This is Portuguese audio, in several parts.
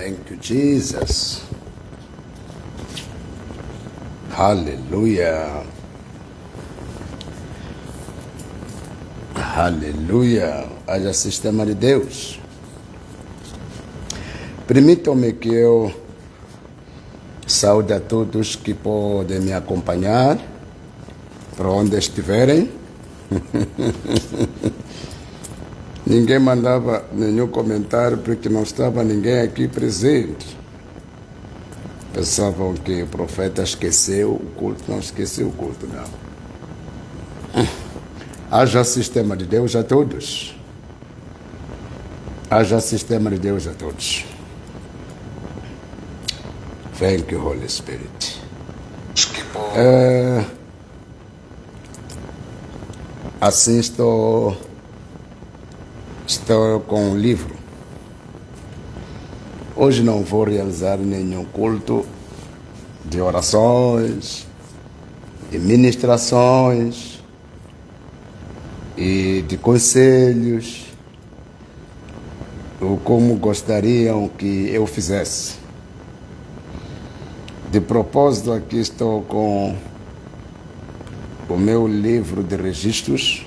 Thank you, Jesus. Aleluia. Aleluia. Haja sistema de Deus. Permitam-me que eu saúde a todos que podem me acompanhar, para onde estiverem. Ninguém mandava nenhum comentário porque não estava ninguém aqui presente. Pensavam que o profeta esqueceu o culto. Não esqueceu o culto, não. Haja sistema de Deus a todos. Haja sistema de Deus a todos. Thank you, Holy Spirit. Assim estou com um livro. Hoje não vou realizar nenhum culto de orações, de ministrações e de conselhos, ou como gostariam que eu fizesse. De propósito, aqui estou com o meu livro de registros.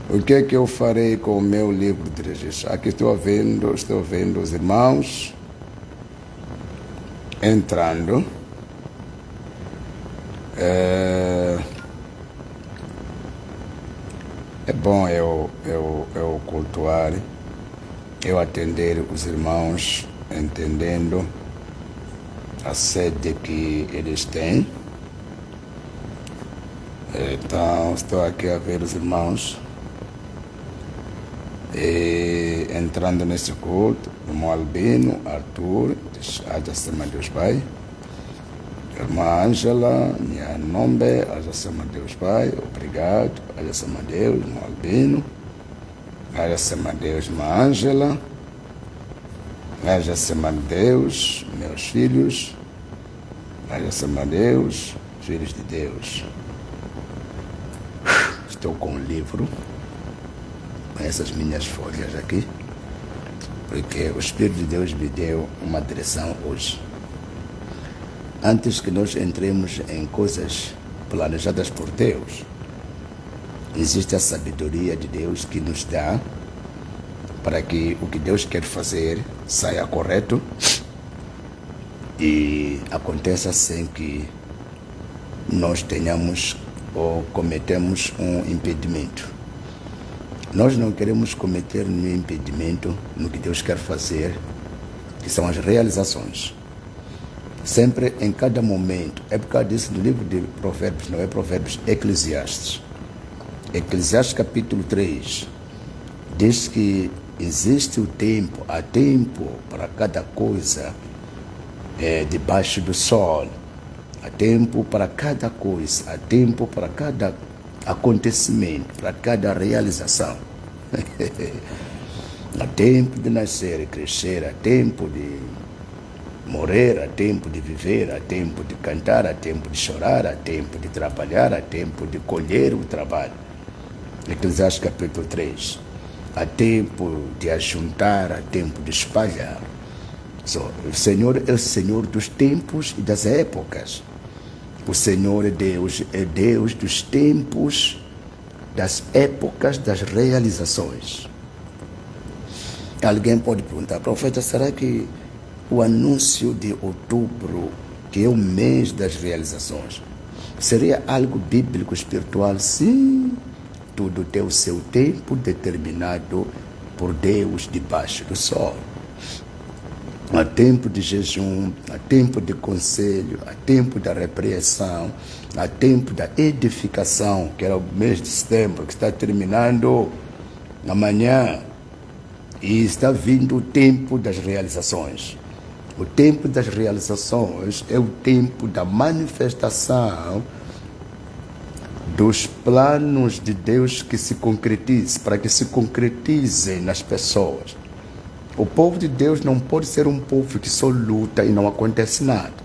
O que é que eu farei com o meu livro de registros? Aqui estou vendo os irmãos entrando. É bom eu cultuar, eu atender os irmãos, entendendo a sede que eles têm. Então, estou aqui a ver os irmãos entrando nesse culto. Irmão Albino, Arthur, haja sema Deus Pai. Irmã Ângela, minha nome, haja sema Deus Pai. Obrigado, haja sema Deus, irmão Albino. Haja sema Deus, irmã Ângela. Haja sema Deus, meus filhos. Haja sema Deus, filhos de Deus. Estou com um livro, com essas minhas folhas aqui, porque o Espírito de Deus me deu uma direção hoje. Antes que nós entremos em coisas planejadas por Deus, existe a sabedoria de Deus que nos dá para que o que Deus quer fazer saia correto e aconteça sem que nós tenhamos ou cometemos um impedimento. Nós não queremos cometer nenhum impedimento no que Deus quer fazer, que são as realizações. Sempre, em cada momento. É por causa disso, no livro de Provérbios, não é Provérbios, Eclesiastes. Eclesiastes capítulo 3, diz que existe o tempo, há tempo para cada coisa debaixo do sol. Há tempo para cada coisa, há tempo para cada acontecimento, para cada realização. Há tempo de nascer e crescer, há tempo de morrer, há tempo de viver, há tempo de cantar, há tempo de chorar, há tempo de trabalhar, há tempo de colher o trabalho. Eclesiastes capítulo 3. Há tempo de ajuntar, há tempo de espalhar. O Senhor é o Senhor dos tempos e das épocas. O Senhor é Deus dos tempos, das épocas, das realizações. Alguém pode perguntar, profeta, será que o anúncio de outubro, que é o mês das realizações, seria algo bíblico, espiritual? Sim, tudo tem o seu tempo determinado por Deus debaixo do sol. Há tempo de jejum, há tempo de conselho, há tempo da repreensão, há tempo da edificação, que era o mês de setembro, que está terminando amanhã, e está vindo o tempo das realizações. O tempo das realizações é o tempo da manifestação dos planos de Deus que se concretizem, para que se concretizem nas pessoas. O povo de Deus não pode ser um povo que só luta e não acontece nada.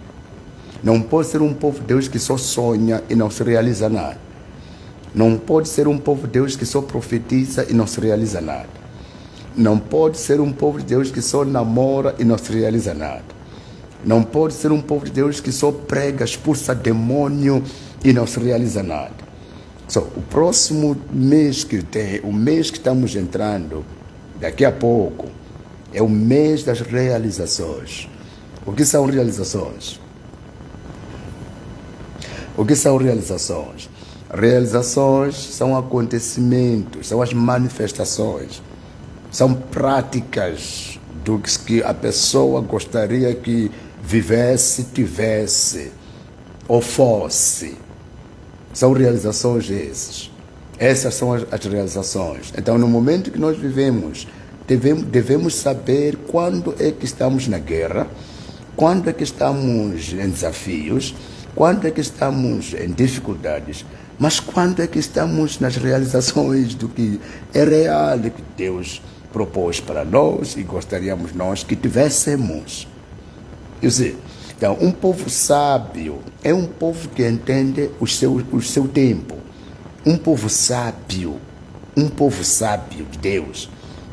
Não pode ser um povo de Deus que só sonha e não se realiza nada. Não pode ser um povo de Deus que só profetiza e não se realiza nada. Não pode ser um povo de Deus que só namora e não se realiza nada. Não pode ser um povo de Deus que só prega, expulsa demônio e não se realiza nada. O próximo mês o mês que estamos entrando, daqui a pouco, é o mês das realizações. O que são realizações? O que são realizações? Realizações são acontecimentos, são as manifestações, são práticas do que a pessoa gostaria que vivesse, tivesse ou fosse. São realizações essas. Essas são as realizações. Então, no momento que nós vivemos, devemos saber quando é que estamos na guerra, quando é que estamos em desafios, quando é que estamos em dificuldades, mas quando é que estamos nas realizações do que é real, que Deus propôs para nós e gostaríamos nós que tivéssemos. Então, um povo sábio é um povo que entende o seu tempo. Um povo sábio de Deus,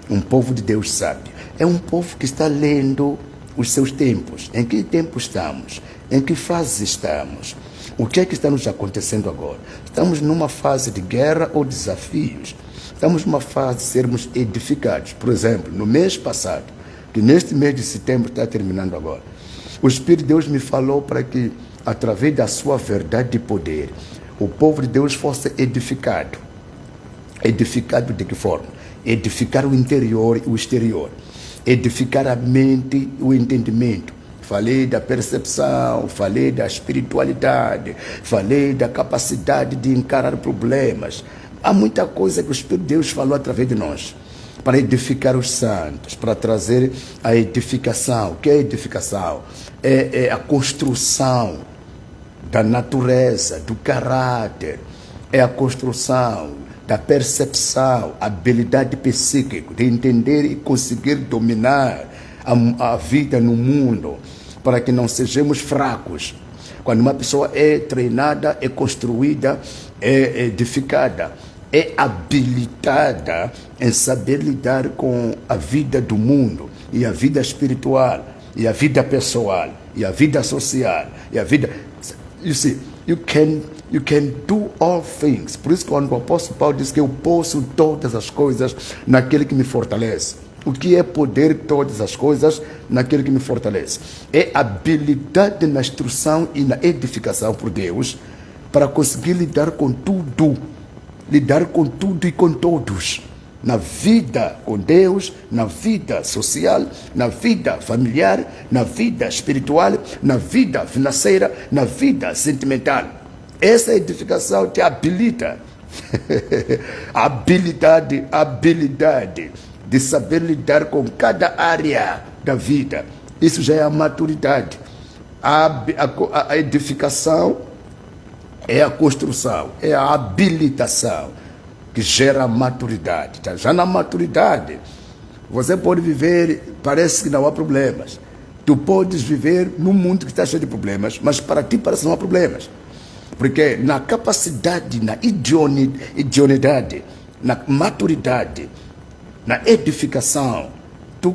um povo de Deus sábio, é um povo que está lendo os seus tempos. Em que tempo estamos? Em que fase estamos? O que é que está nos acontecendo agora? Estamos numa fase de guerra ou desafios? Estamos numa fase de sermos edificados. Por exemplo, no mês passado, que neste mês de setembro está terminando agora, o Espírito de Deus me falou para que, através da sua verdade e poder, o povo de Deus fosse edificado. Edificado de que forma? Edificar o interior e o exterior. Edificar a mente e o entendimento. Falei da percepção, falei da espiritualidade, falei da capacidade de encarar problemas. Há muita coisa que o Espírito de Deus falou através de nós, para edificar os santos, para trazer a edificação. O que é edificação? É a construção da natureza, do caráter, é a construção da percepção, habilidade psíquica, de entender e conseguir dominar a vida no mundo, para que não sejamos fracos. Quando uma pessoa é treinada, é construída, é edificada, é habilitada em saber lidar com a vida do mundo, e a vida espiritual, e a vida pessoal, e a vida social, e a vida... You can do all things. Por isso, quando o apóstolo Paulo diz que eu posso todas as coisas naquele que me fortalece. O que é poder todas as coisas naquele que me fortalece? É habilidade na instrução e na edificação por Deus, para conseguir lidar com tudo e com todos, na vida com Deus, na vida social, na vida familiar, na vida espiritual, na vida financeira, na vida sentimental. Essa edificação te habilita. habilidade de saber lidar com cada área da vida. Isso já é a maturidade. A edificação é a construção, é a habilitação que gera a maturidade. Já na maturidade, você pode viver, parece que não há problemas. Tu podes viver num mundo que está cheio de problemas, mas para ti parece que não há problemas. Porque na capacidade, na idoneidade, na maturidade, na edificação, tu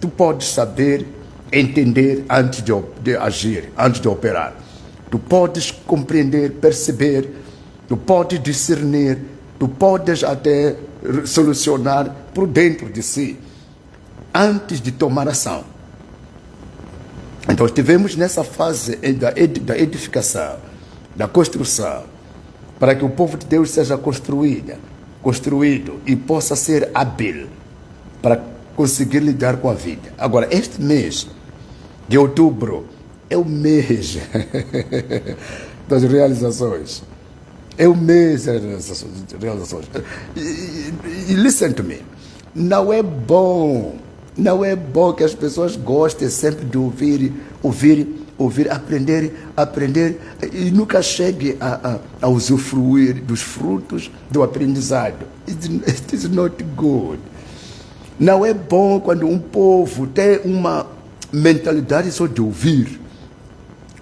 podes saber, entender antes de agir, antes de operar. Tu podes compreender, perceber, tu podes discernir, tu podes até solucionar por dentro de si, antes de tomar ação. Então, estivemos nessa fase da edificação, da construção, para que o povo de Deus seja construído e possa ser hábil para conseguir lidar com a vida. Agora, este mês de outubro é o mês das realizações. É o mês das realizações. E listen to me. Não é bom que as pessoas gostem sempre de ouvir, aprender e nunca chegue a usufruir dos frutos do aprendizado. It is not good. Não é bom quando um povo tem uma mentalidade só de ouvir.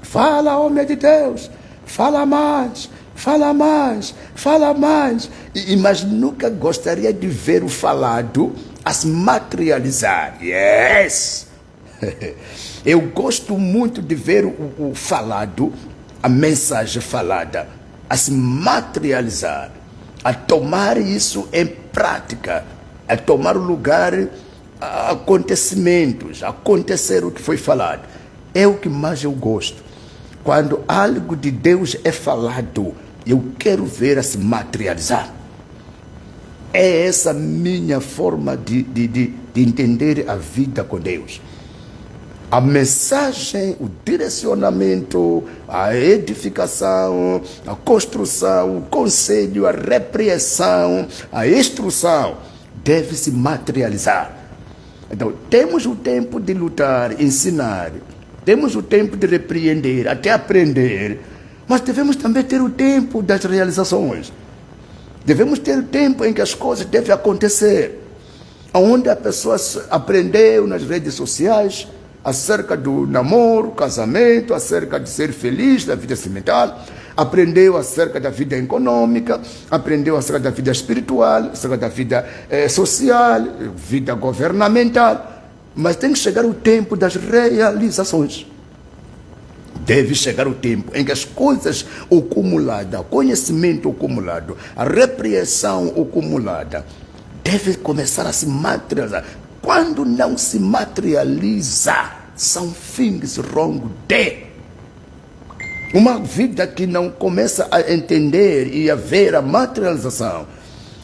Fala, homem de Deus, fala mais, mas nunca gostaria de ver o falado a se materializar. Yes! Eu gosto muito de ver o falado, a mensagem falada, a se materializar, a tomar isso em prática, a tomar o lugar a acontecimentos, a acontecer o que foi falado. É o que mais eu gosto. Quando algo de Deus é falado, eu quero ver a se materializar. É essa minha forma de entender a vida com Deus. A mensagem, o direcionamento, a edificação, a construção, o conselho, a repreensão, a instrução deve se materializar. Então, temos o tempo de lutar, ensinar, temos o tempo de repreender, até aprender, mas devemos também ter o tempo das realizações. Devemos ter o tempo em que as coisas devem acontecer, onde a pessoa aprendeu nas redes sociais acerca do namoro, casamento, acerca de ser feliz na vida sentimental, aprendeu acerca da vida econômica, aprendeu acerca da vida espiritual, acerca da vida social, vida governamental, mas tem que chegar o tempo das realizações. Deve chegar o tempo em que as coisas acumuladas, o conhecimento acumulado, a repreensão acumulada, deve começar a se materializar. Quando não se materializa, são fins longos de uma vida que não começa a entender e a ver a materialização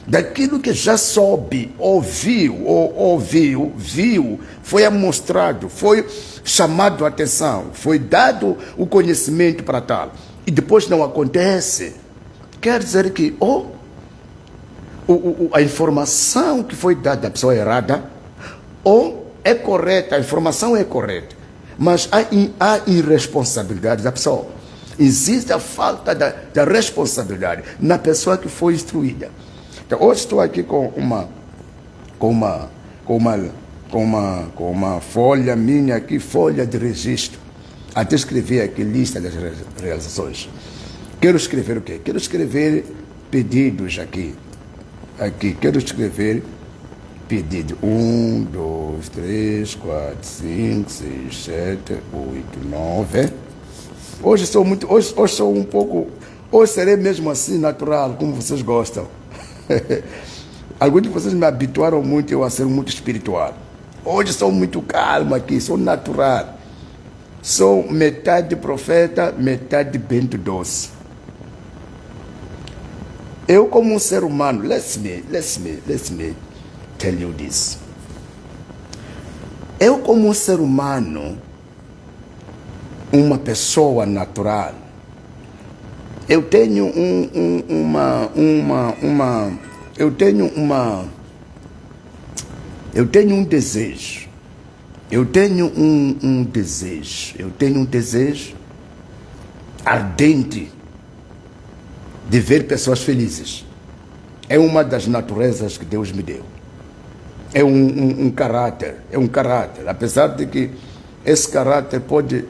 daquilo que já soube, viu, foi amostrado, foi chamado a atenção, foi dado o conhecimento para tal, e depois não acontece. Quer dizer que a informação que foi dada à pessoa errada, ou é correta, a informação é correta, mas há irresponsabilidade da pessoa. Existe a falta da responsabilidade na pessoa que foi instruída. Então, hoje estou aqui com uma folha minha aqui, folha de registro. Até escrevi aqui lista das realizações. Quero escrever o quê? Quero escrever pedidos aqui. Quero escrever pedido 1, 2, 3, 4, 5, 6, 7, 8, 9. Hoje sou um pouco, hoje serei mesmo assim natural, como vocês gostam. Alguns de vocês me habituaram muito eu a ser muito espiritual. Hoje sou muito calmo aqui, sou natural. Sou metade profeta, metade bento doce. Eu como um ser humano, let me tell you this. Eu como um ser humano, uma pessoa natural, eu tenho um desejo. Eu tenho um desejo ardente de ver pessoas felizes. É uma das naturezas que Deus me deu. É um caráter, apesar de que esse caráter pode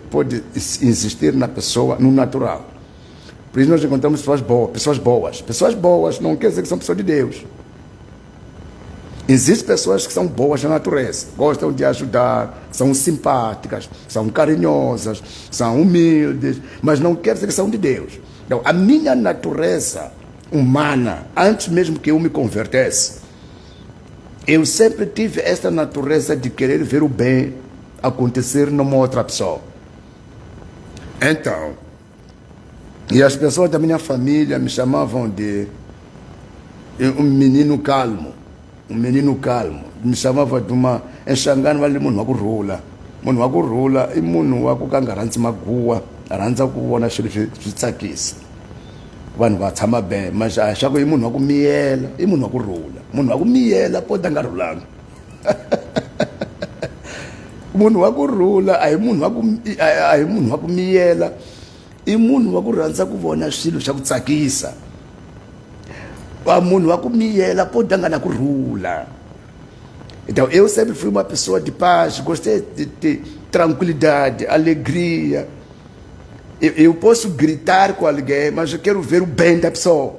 existir na pessoa, no natural. Por isso nós encontramos pessoas boas não quer dizer que são pessoas de Deus. Existem pessoas que são boas na natureza, gostam de ajudar, são simpáticas, são carinhosas, são humildes, mas não quer dizer que são de Deus. Então, a minha natureza humana, antes mesmo que eu me convertesse, eu sempre tive esta natureza de querer ver o bem acontecer numa outra pessoa. Então, e as pessoas da minha família me chamavam de um menino calmo. Me chamava de uma enxangano ali munhu wa ku rhula I munhu wa ku ka nga rhandzi maguwa rhandza ku vona swilo swi tsakisa vanhu va tshama be mas a xa ku I munhu wa ku miyela I munhu wa ku rhula munhu wa ku miyela po ta nga rhulanga munhu wa ku rhula a hi munhu wa ku miyela I munhu wa ku rhandza ku vona swilo swa ku tsakisa munhu wa ku miyela pode nga na ku rhula. Então eu sempre fui uma pessoa de paz, gostei de tranquilidade, alegria. Eu posso gritar com alguém, mas eu quero ver o bem da pessoa.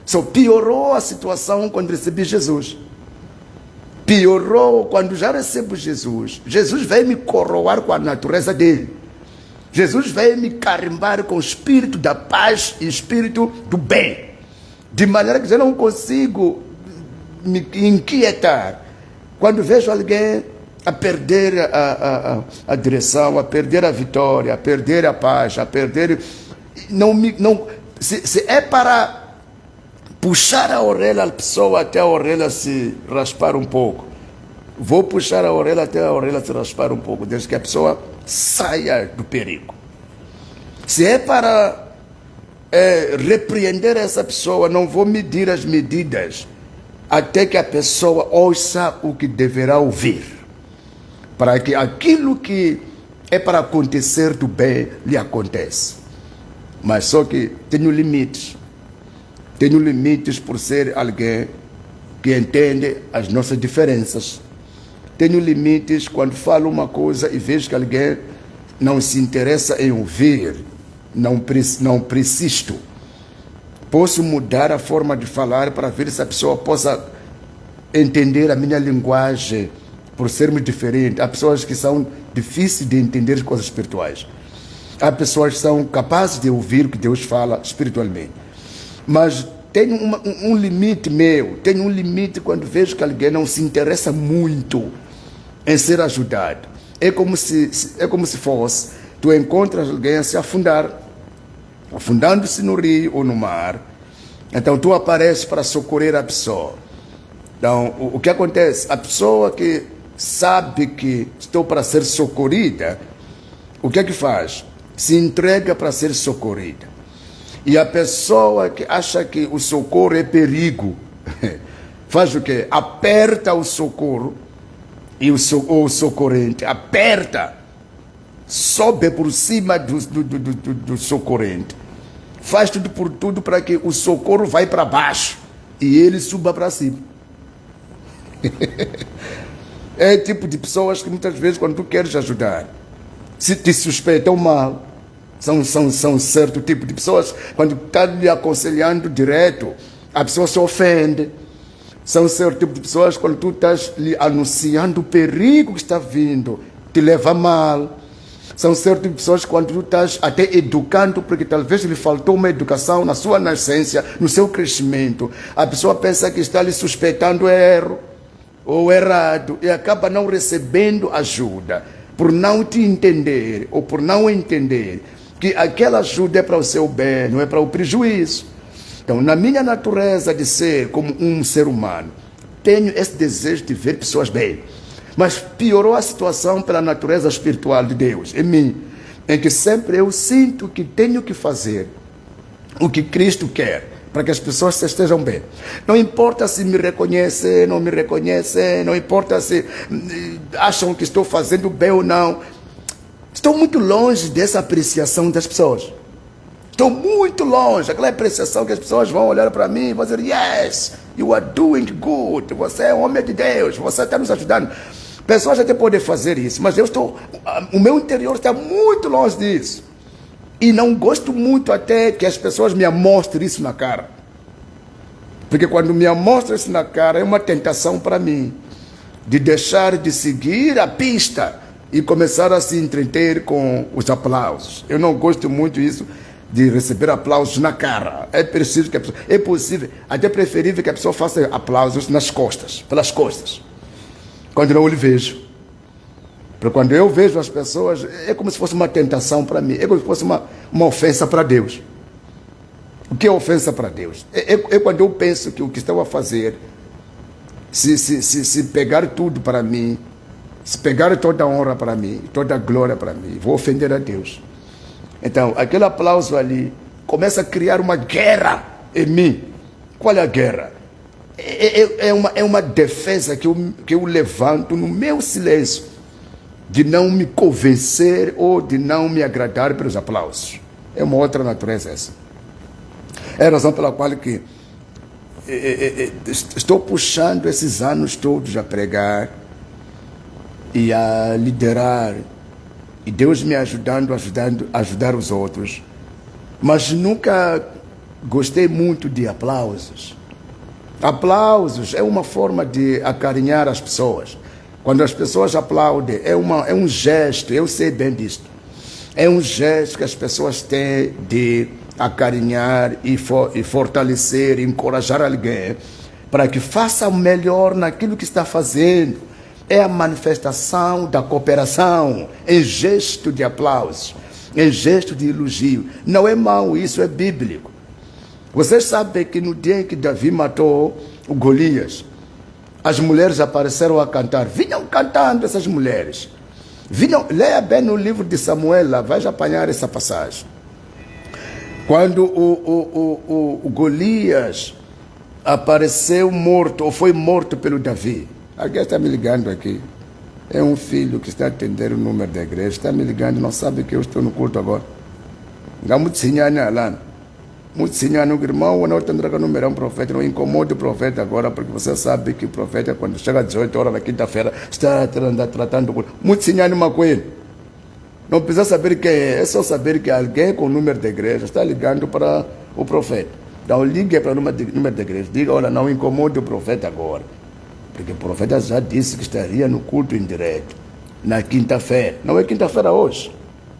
Só piorou a situação quando recebi Jesus. Piorou quando já recebo Jesus. Jesus veio me coroar com a natureza dele. Jesus veio me carimbar com o espírito da paz e espírito do bem. De maneira que eu não consigo me inquietar quando vejo alguém a perder a direção, a perder a vitória, a perder a paz, a perder... Se é para puxar a orelha da pessoa até a orelha se raspar um pouco, vou puxar a orelha até a orelha se raspar um pouco, desde que a pessoa saia do perigo. Se é para repreender essa pessoa, não vou medir as medidas até que a pessoa ouça o que deverá ouvir, para que aquilo que é para acontecer do bem lhe aconteça. Mas só que tenho limites. Tenho limites por ser alguém que entende as nossas diferenças. Tenho limites quando falo uma coisa e vejo que alguém não se interessa em ouvir, não persisto. Posso mudar a forma de falar para ver se a pessoa possa entender a minha linguagem por sermos diferentes. Há pessoas que são difíceis de entender as coisas espirituais. Há pessoas que são capazes de ouvir o que Deus fala espiritualmente. Mas tenho um limite meu, tenho um limite quando vejo que alguém não se interessa muito em ser ajudado. É como se fosse, tu encontras alguém a se afundar, afundando-se no rio ou no mar, então tu apareces para socorrer a pessoa. Então, o que acontece? A pessoa que sabe que estou para ser socorrida, o que é que faz? Se entrega para ser socorrida. E a pessoa que acha que o socorro é perigo, faz o quê? Aperta o socorro, e o socorrente aperta, sobe por cima do socorrente, faz tudo por tudo para que o socorro vai para baixo e ele suba para cima. É tipo de pessoas que muitas vezes, quando tu queres ajudar, se te suspeitam mal. São certo tipo de pessoas, quando está lhe aconselhando direto, a pessoa se ofende. São certo tipo de pessoas, quando tu estás lhe anunciando o perigo que está vindo, te leva mal. São certo tipo de pessoas, quando tu estás até educando, porque talvez lhe faltou uma educação na sua nascença, no seu crescimento. A pessoa pensa que está lhe suspeitando erro ou errado e acaba não recebendo ajuda, por não te entender ou por não entender que aquela ajuda é para o seu bem, não é para o prejuízo. Então, na minha natureza de ser como um ser humano, tenho esse desejo de ver pessoas bem. Mas piorou a situação pela natureza espiritual de Deus em mim, em que sempre eu sinto que tenho que fazer o que Cristo quer, para que as pessoas estejam bem. Não importa se me reconhecem, não me reconhecem, não importa se acham que estou fazendo bem ou não. Estou muito longe dessa apreciação das pessoas. Estou muito longe. Aquela apreciação que as pessoas vão olhar para mim e vão dizer: yes, you are doing good. Você é um homem de Deus. Você está nos ajudando. Pessoas até podem fazer isso, mas o meu interior está muito longe disso. E não gosto muito até que as pessoas me amostrem isso na cara. Porque quando me amostram isso na cara, é uma tentação para mim de deixar de seguir a pista e começar a se entreter com os aplausos. Eu não gosto muito disso, de receber aplausos na cara. É preciso que a pessoa, é possível, até preferível que a pessoa faça aplausos nas costas, pelas costas, quando não lhe vejo. Porque quando eu vejo as pessoas, é como se fosse uma tentação para mim, é como se fosse uma ofensa para Deus. O que é ofensa para Deus? É quando eu penso que o que estão a fazer, se pegar tudo para mim, se pegar toda a honra para mim, toda a glória para mim, vou ofender a Deus. Então, aquele aplauso ali começa a criar uma guerra em mim. Qual é a guerra? É uma defesa que eu levanto no meu silêncio, de não me convencer ou de não me agradar pelos aplausos. É uma outra natureza essa. É a razão pela qual que estou puxando esses anos todos a pregar e a liderar, e Deus me ajudando a ajudar os outros. Mas nunca gostei muito de aplausos. Aplausos é uma forma de acarinhar as pessoas. Quando as pessoas aplaudem, é um gesto, eu sei bem disto. É um gesto que as pessoas têm de acarinhar e fortalecer, encorajar alguém para que faça o melhor naquilo que está fazendo. É a manifestação da cooperação em gesto de aplauso, em gesto de elogio. Não é mau, isso é bíblico. Vocês sabem que no dia em que Davi matou o Golias, as mulheres apareceram a cantar. Vinham cantando essas mulheres. Leia bem no livro de Samuel, lá, vai apanhar essa passagem. Quando o Golias apareceu morto, ou foi morto pelo Davi. Alguém está me ligando aqui. É um filho que está a atender o número da igreja. Está me ligando, não sabe que eu estou no culto agora. Não muito sinhana lá. Muito sinhana, o irmão, não tem que número um profeta. Não incomode o profeta agora, porque você sabe que o profeta, quando chega às 18 horas na quinta-feira, está tratando o culto. Muito sinhana uma coisa. Não precisa saber quem é só saber que alguém com o número da igreja está ligando para o profeta. Então ligue para o número da igreja. Diga, olha, não incomode o profeta agora. Porque o profeta já disse que estaria no culto em direto, na quinta-feira. Não é quinta-feira hoje.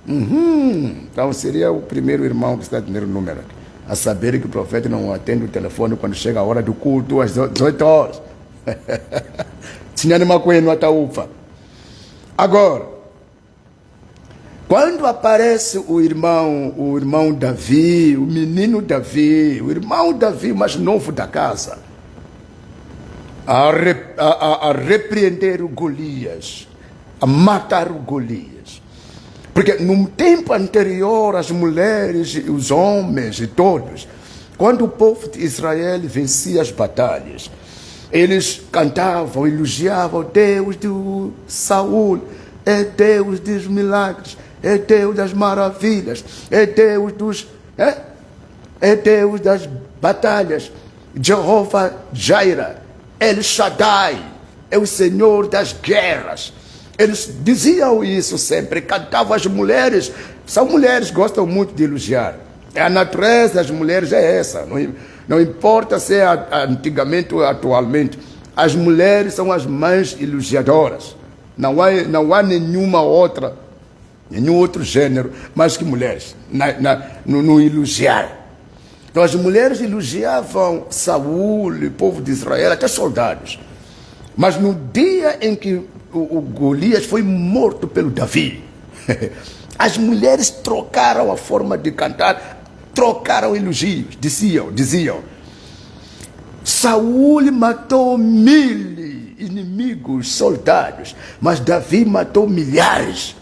Então seria o primeiro irmão que está atendendo o número aqui, a saber que o profeta não atende o telefone quando chega a hora do culto, às 18 horas. Tinha uma coisa no Ataúfa. Agora, quando aparece o irmão Davi, o menino Davi, o irmão Davi mais novo da casa, a repreender o Golias, a matar o Golias. Porque no tempo anterior, as mulheres, os homens e todos, quando o povo de Israel vencia as batalhas, eles cantavam, elogiavam: Deus de Saul é Deus dos milagres, é Deus das maravilhas, é Deus é Deus das batalhas, Jeová Jaira, El Shaddai, é o Senhor das guerras. Eles diziam isso sempre, cantavam. As mulheres, são mulheres, gostam muito de elogiar. A natureza das mulheres é essa, não importa se é antigamente ou atualmente, as mulheres são as mais elogiadoras. Não há nenhum outro gênero mais que mulheres no elogiar. Então as mulheres elogiavam Saul, o povo de Israel, até soldados. Mas no dia em que o Golias foi morto pelo Davi, as mulheres trocaram a forma de cantar, trocaram elogios, diziam: Saul matou 1000 inimigos, soldados, mas Davi matou milhares.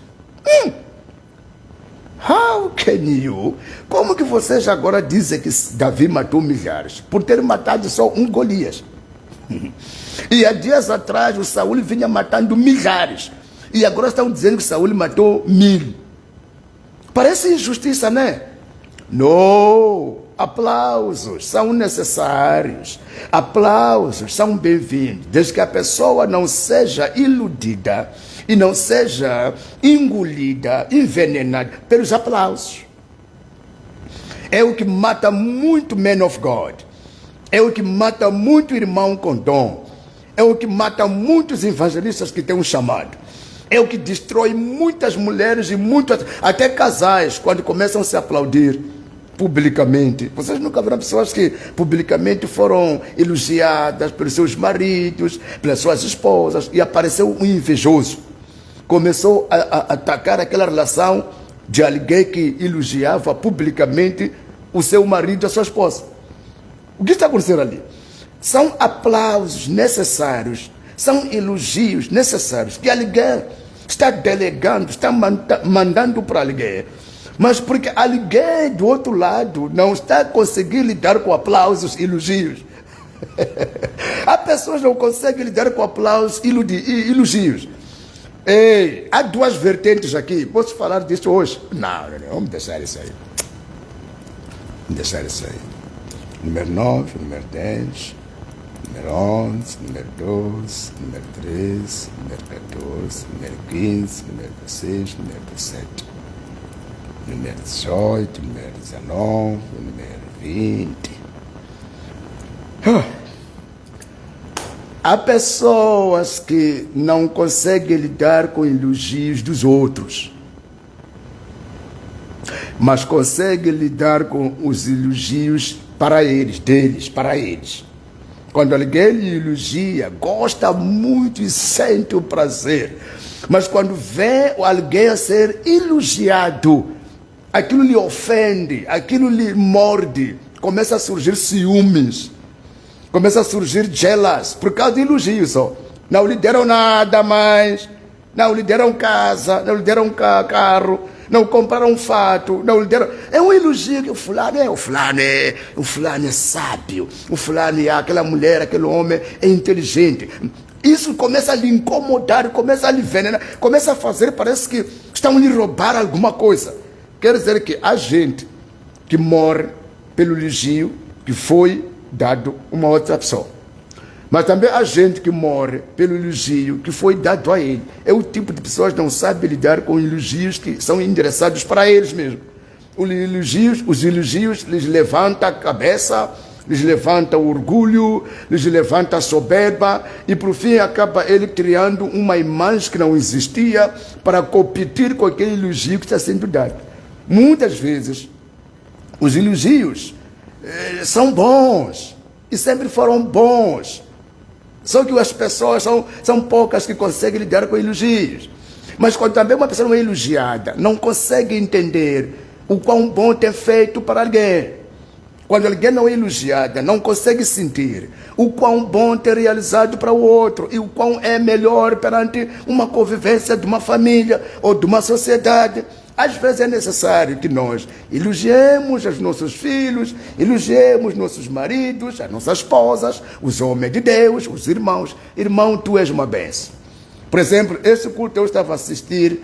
How can you? Como que vocês agora dizem que Davi matou milhares? Por ter matado só um Golias. E há dias atrás o Saul vinha matando milhares. E agora estão dizendo que Saul matou 1000. Parece injustiça, né? Não. Aplausos são necessários. Aplausos são bem-vindos, desde que a pessoa não seja iludida e não seja engolida, envenenada pelos aplausos. É o que mata muito man of God. É o que mata muito irmão com dom. É o que mata muitos evangelistas que têm um chamado. É o que destrói muitas mulheres e até casais, quando começam a se aplaudir publicamente. Vocês nunca viram pessoas que publicamente foram elogiadas pelos seus maridos, pelas suas esposas, e apareceu um invejoso. Começou a atacar aquela relação de alguém que elogiava publicamente o seu marido e a sua esposa. O que está acontecendo ali? São aplausos necessários, são elogios necessários que alguém está delegando, está mandando para alguém. Mas porque alguém do outro lado não está conseguindo lidar com aplausos e elogios. As pessoas não conseguem lidar com aplausos e elogios. Ei, há duas vertentes aqui. Posso falar disso hoje? Não, vamos deixar isso aí. Vamos deixar isso aí. Número 9, número 10, número 11, número 12, número 13, número 14, número 15, número 16, número 17. Número 18, número 19, número 20. Há pessoas que não conseguem lidar com elogios dos outros, mas conseguem lidar com os elogios para eles. Quando alguém lhe elogia, gosta muito e sente o prazer. Mas quando vê alguém a ser elogiado, aquilo lhe ofende, aquilo lhe morde, começa a surgir ciúmes, começa a surgir jealous, por causa de elogios só. Não lhe deram nada mais, não lhe deram casa, não lhe deram carro, não compraram um fato, não lhe deram... É um elogio que o fulano é sábio, o fulano é aquela mulher, aquele homem é inteligente. Isso começa a lhe incomodar, começa a lhe envenenar, começa a fazer, parece que estão lhe roubar alguma coisa. Quer dizer que há gente que morre pelo elogio que foi dado a uma outra pessoa. Mas também há gente que morre pelo elogio que foi dado a ele. É o tipo de pessoas que não sabem lidar com elogios que são endereçados para eles mesmos. Os elogios lhes levantam a cabeça, lhes levanta o orgulho, lhes levanta a soberba, e por fim acaba ele criando uma imagem que não existia para competir com aquele elogio que está sendo dado. Muitas vezes os elogios são bons e sempre foram bons, só que as pessoas são poucas que conseguem lidar com elogios. Mas quando também uma pessoa é elogiada, não consegue entender o quão bom tem feito para alguém. Quando alguém não é elogiada, não consegue sentir o quão bom ter realizado para o outro e o quão é melhor perante uma convivência de uma família ou de uma sociedade. Às vezes é necessário que nós elogiemos os nossos filhos, elogiemos nossos maridos, as nossas esposas, os homens de Deus, os irmãos. Irmão, tu és uma bênção. Por exemplo, esse culto eu estava a assistir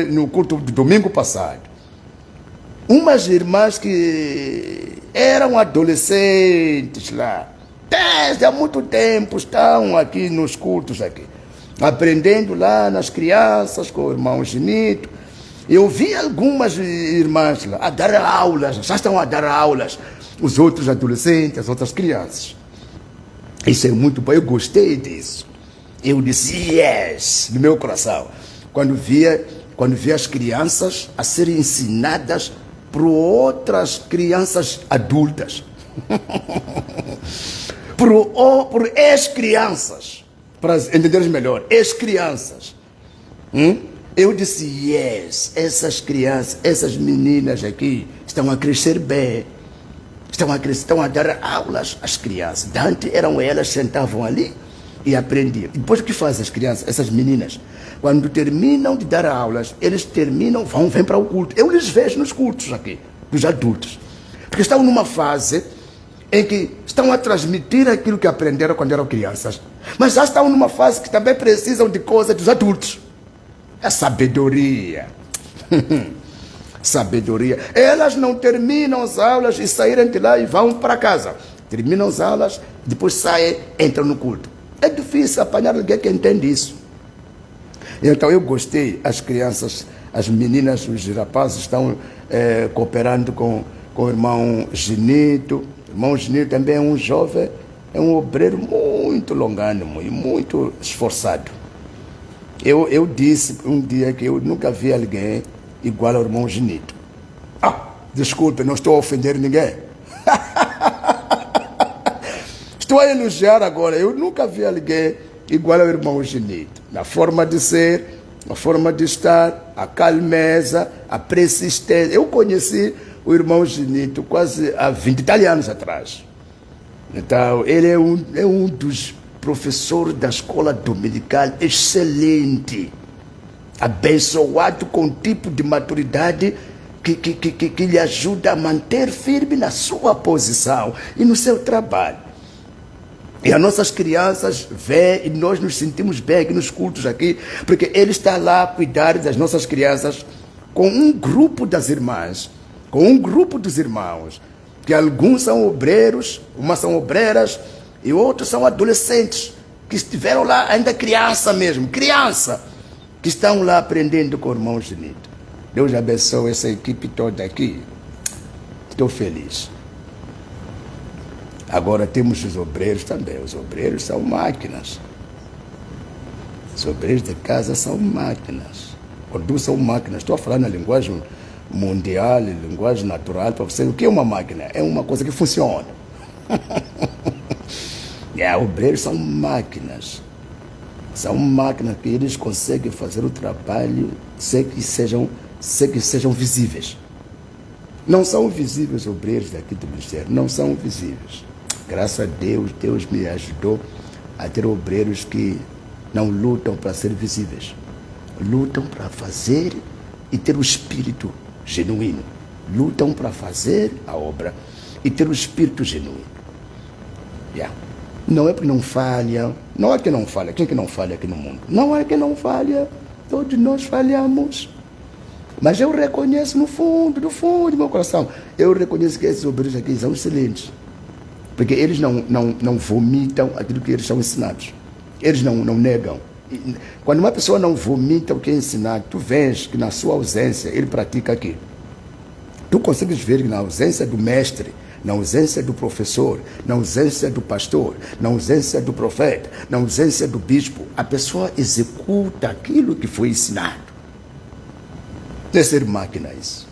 no culto do domingo passado. Umas irmãs que eram adolescentes lá, desde há muito tempo estão aqui nos cultos aqui, aprendendo lá nas crianças com o irmão Genito. Eu vi algumas irmãs lá a dar aulas, já estão a dar aulas, os outros adolescentes, as outras crianças. Isso é muito bom, eu gostei disso. Eu disse, yes, no meu coração. Quando via as crianças a serem ensinadas por outras crianças adultas. por ex-crianças. Para entenderes melhor, ex-crianças. Eu disse, yes, essas crianças, essas meninas aqui estão a crescer bem. Estão a dar aulas às crianças. Antes eram elas que sentavam ali e aprendiam. E depois o que fazem as crianças, essas meninas? Quando terminam de dar aulas, eles vêm para o culto. Eu lhes vejo nos cultos aqui, dos adultos. Porque estão numa fase em que estão a transmitir aquilo que aprenderam quando eram crianças. Mas já estão numa fase que também precisam de coisas dos adultos. É sabedoria. Sabedoria. Elas não terminam as aulas e saírem de lá e vão para casa. Terminam as aulas, depois saem, entram no culto. É difícil apanhar alguém que entende isso. Então eu gostei, as crianças, as meninas, os rapazes estão cooperando com o irmão Genito. O irmão Genito também é um jovem, é um obreiro muito longânimo e muito esforçado. Eu disse um dia que eu nunca vi alguém igual ao irmão Genito. Desculpe, não estou a ofender ninguém. Estou a elogiar agora. Eu nunca vi alguém igual ao irmão Genito. Na forma de ser, na forma de estar, a calmeza, a persistência. Eu conheci o irmão Genito quase há 20 anos atrás. Então, ele é um dos professores da escola dominical excelente, abençoado com um tipo de maturidade que lhe ajuda a manter firme na sua posição e no seu trabalho. E as nossas crianças veem e nós nos sentimos bem aqui nos cultos aqui, porque ele está lá a cuidar das nossas crianças com um grupo das irmãs, com um grupo dos irmãos, que alguns são obreiros, umas são obreiras e outros são adolescentes, que estiveram lá ainda criança mesmo, criança, que estão lá aprendendo com o irmão Genito. Deus abençoe essa equipe toda aqui. Estou feliz. Agora temos os obreiros também. Os obreiros são máquinas. Os obreiros de casa são máquinas. Quando são máquinas, estou a falar na linguagem mundial, linguagem natural, para você. O que é uma máquina? É uma coisa que funciona. Obreiros são máquinas. São máquinas que eles conseguem fazer o trabalho sem que sejam visíveis. Não são visíveis obreiros daqui do ministério, não são visíveis. Graças a Deus, Deus me ajudou a ter obreiros que não lutam para ser visíveis. Lutam para fazer e ter o espírito genuíno. Lutam para fazer a obra e ter o espírito genuíno. Não é porque não falha, não é que não falha. Quem que não falha aqui no mundo? Não é que não falha, todos nós falhamos. Mas eu reconheço no fundo do meu coração, eu reconheço que esses obreiros aqui são excelentes. Porque eles não vomitam aquilo que eles são ensinados. Eles não negam. Quando uma pessoa não vomita o que é ensinado, tu vês que na sua ausência ele pratica aquilo. Tu consegues ver que na ausência do mestre, na ausência do professor, na ausência do pastor, na ausência do profeta, na ausência do bispo, a pessoa executa aquilo que foi ensinado. Deve ser máquina isso.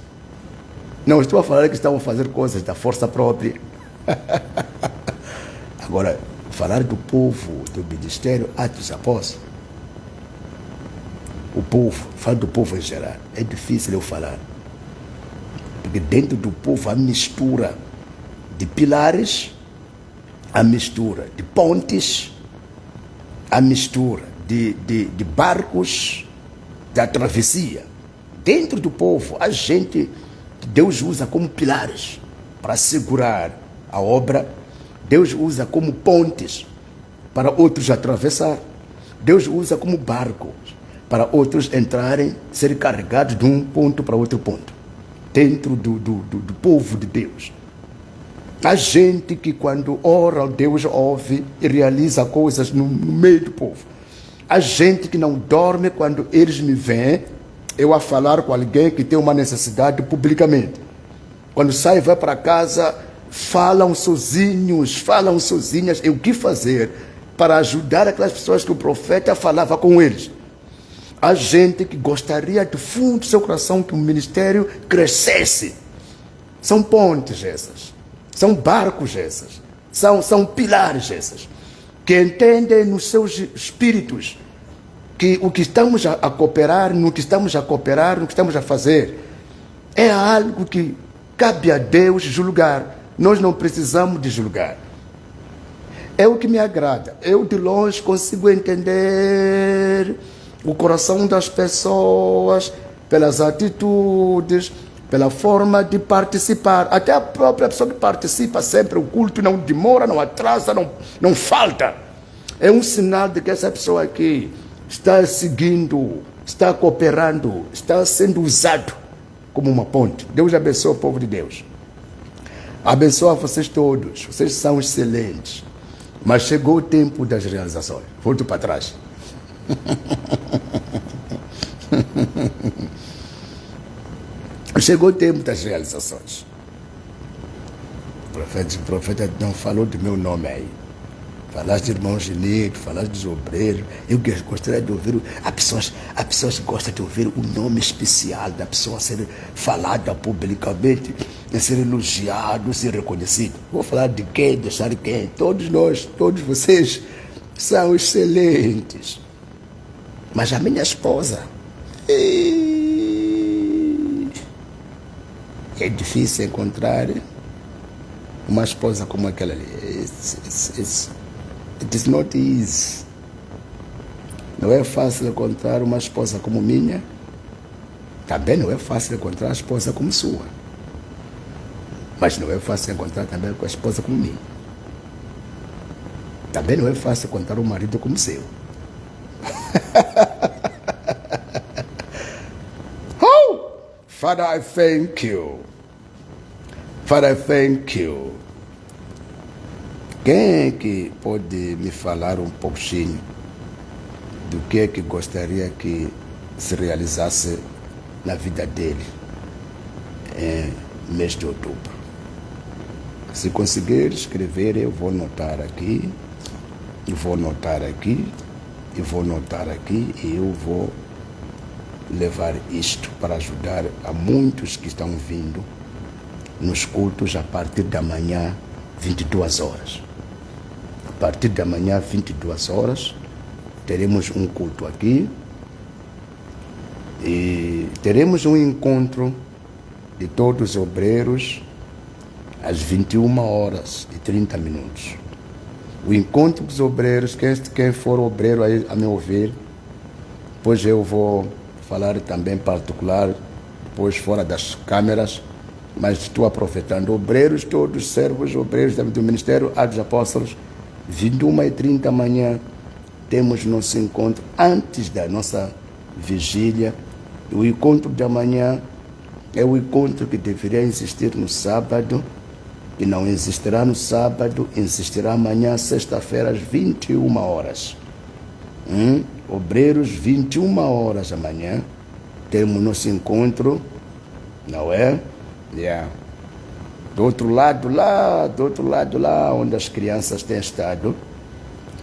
Não estou a falar que estão a fazer coisas da força própria. Agora, falar do povo, do ministério, Atos dos Apóstolos. O povo, falo do povo em geral, é difícil eu falar. Porque dentro do povo há mistura de pilares, a mistura de pontes, a mistura de barcos, da travessia. Dentro do povo, há gente que Deus usa como pilares para segurar a obra. Deus usa como pontes para outros atravessar. Deus usa como barcos para outros entrarem, serem carregados de um ponto para outro ponto. Dentro do povo de Deus. Há gente que quando ora, Deus ouve e realiza coisas no meio do povo. Há gente que não dorme quando eles me veem, eu a falar com alguém que tem uma necessidade publicamente. Quando sai e vai para casa, falam sozinhos, falam sozinhas o que fazer para ajudar aquelas pessoas que o profeta falava com eles. Há gente que gostaria do fundo do seu coração que o ministério crescesse. São pontes essas. São barcos essas, são pilares essas, que entendem nos seus espíritos que o que estamos a cooperar, no que estamos a fazer, é algo que cabe a Deus julgar. Nós não precisamos de julgar. É o que me agrada. Eu de longe consigo entender o coração das pessoas pelas atitudes, pela forma de participar. Até a própria pessoa que participa sempre, o culto não demora, não atrasa, não falta. É um sinal de que essa pessoa aqui está seguindo, está cooperando, está sendo usado como uma ponte. Deus abençoe o povo de Deus. Abençoa vocês todos. Vocês são excelentes. Mas chegou o tempo das realizações. Volto para trás. Chegou o tempo das realizações. O profeta não falou do meu nome aí. Falaste de irmão Genito, falaste dos obreiros. Eu gostaria de ouvir. Há pessoas que gostam de ouvir o nome especial da pessoa ser falada publicamente, ser elogiado, ser reconhecido. Vou falar de quem, deixar quem. Todos nós, todos vocês são excelentes. Mas a minha esposa. É difícil encontrar uma esposa como aquela ali. It is not easy. Não é fácil encontrar uma esposa como minha. Também não é fácil encontrar uma esposa como sua. Mas não é fácil encontrar também uma esposa como minha. Também não é fácil encontrar um marido como seu. Oh! Father, I thank you. Father, I thank you. Quem é que pode me falar um pouquinho do que é que gostaria que se realizasse na vida dele em mês de outubro? Se conseguir escrever, eu vou notar aqui, e vou notar aqui, e vou notar aqui, e eu vou levar isto para ajudar a muitos que estão vindo nos cultos a partir da manhã, 22 horas. A partir da manhã, 22 horas, teremos um culto aqui e teremos um encontro de todos os obreiros às 21 horas e 30 minutos. O encontro dos obreiros, quem for obreiro a me ouvir, depois eu vou falar também particular, depois fora das câmeras, mas estou aproveitando. Obreiros, todos servos, obreiros do Ministério Atos Apóstolos, 21h30 da manhã, temos nosso encontro antes da nossa vigília. O encontro da manhã é o encontro que deveria existir no sábado, que não existirá no sábado, existirá amanhã, sexta-feira, às 21 horas. Obreiros, 21 horas amanhã, temos nosso encontro, não é? Do outro lado lá, onde as crianças têm estado,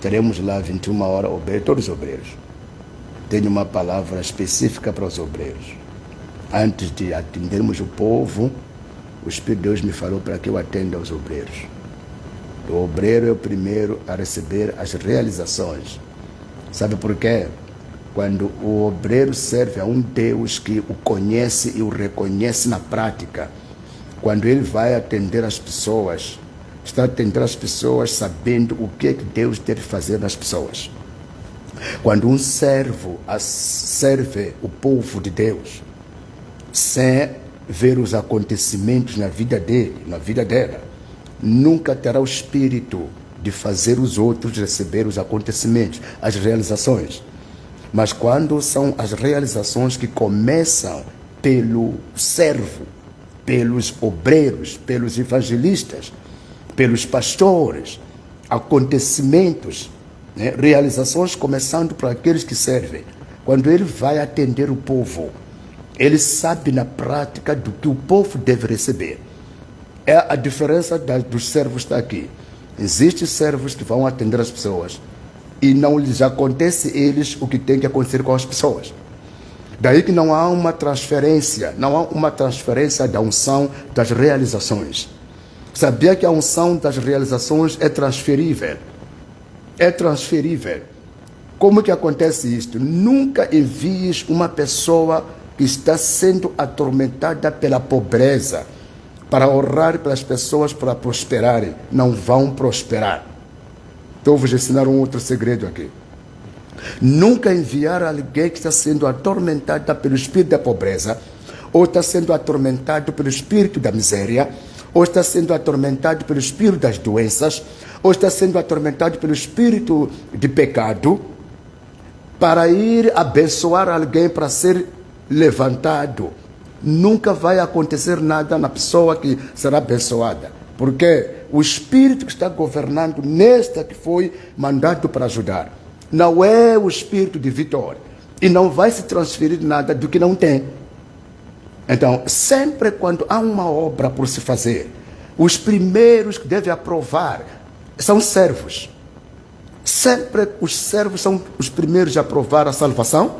teremos lá 21 horas, obreiros, todos os obreiros. Tenho uma palavra específica para os obreiros. Antes de atendermos o povo, o Espírito de Deus me falou para que eu atenda aos obreiros. O obreiro é o primeiro a receber as realizações. Sabe por quê? Quando o obreiro serve a um Deus que o conhece e o reconhece na prática, quando ele vai atender as pessoas, está atendendo as pessoas sabendo o que Deus deve fazer nas pessoas. Quando um servo serve o povo de Deus, sem ver os acontecimentos na vida dele, na vida dela, nunca terá o espírito de fazer os outros receber os acontecimentos, as realizações. Mas quando são as realizações que começam pelo servo, pelos obreiros, pelos evangelistas, pelos pastores, acontecimentos, né? Realizações começando por aqueles que servem. Quando ele vai atender o povo, ele sabe na prática do que o povo deve receber. É a diferença dos servos está aqui. Existem servos que vão atender as pessoas e não lhes acontece eles o que tem que acontecer com as pessoas. Daí que não há uma transferência, da unção das realizações. Sabia que a unção das realizações é transferível? É transferível. Como que acontece isto? Nunca envies uma pessoa que está sendo atormentada pela pobreza para orar pelas pessoas para prosperarem. Não vão prosperar. Então vou vos ensinar um outro segredo aqui. Nunca enviar alguém que está sendo atormentado pelo espírito da pobreza, ou está sendo atormentado pelo espírito da miséria, ou está sendo atormentado pelo espírito das doenças, ou está sendo atormentado pelo espírito de pecado, para ir abençoar alguém para ser levantado. Nunca vai acontecer nada na pessoa que será abençoada, porque o espírito que está governando nesta que foi mandado para ajudar não é o espírito de vitória, e não vai se transferir nada do que não tem. Então, sempre quando há uma obra por se fazer, os primeiros que devem aprovar são servos. Sempre os servos são os primeiros a aprovar a salvação,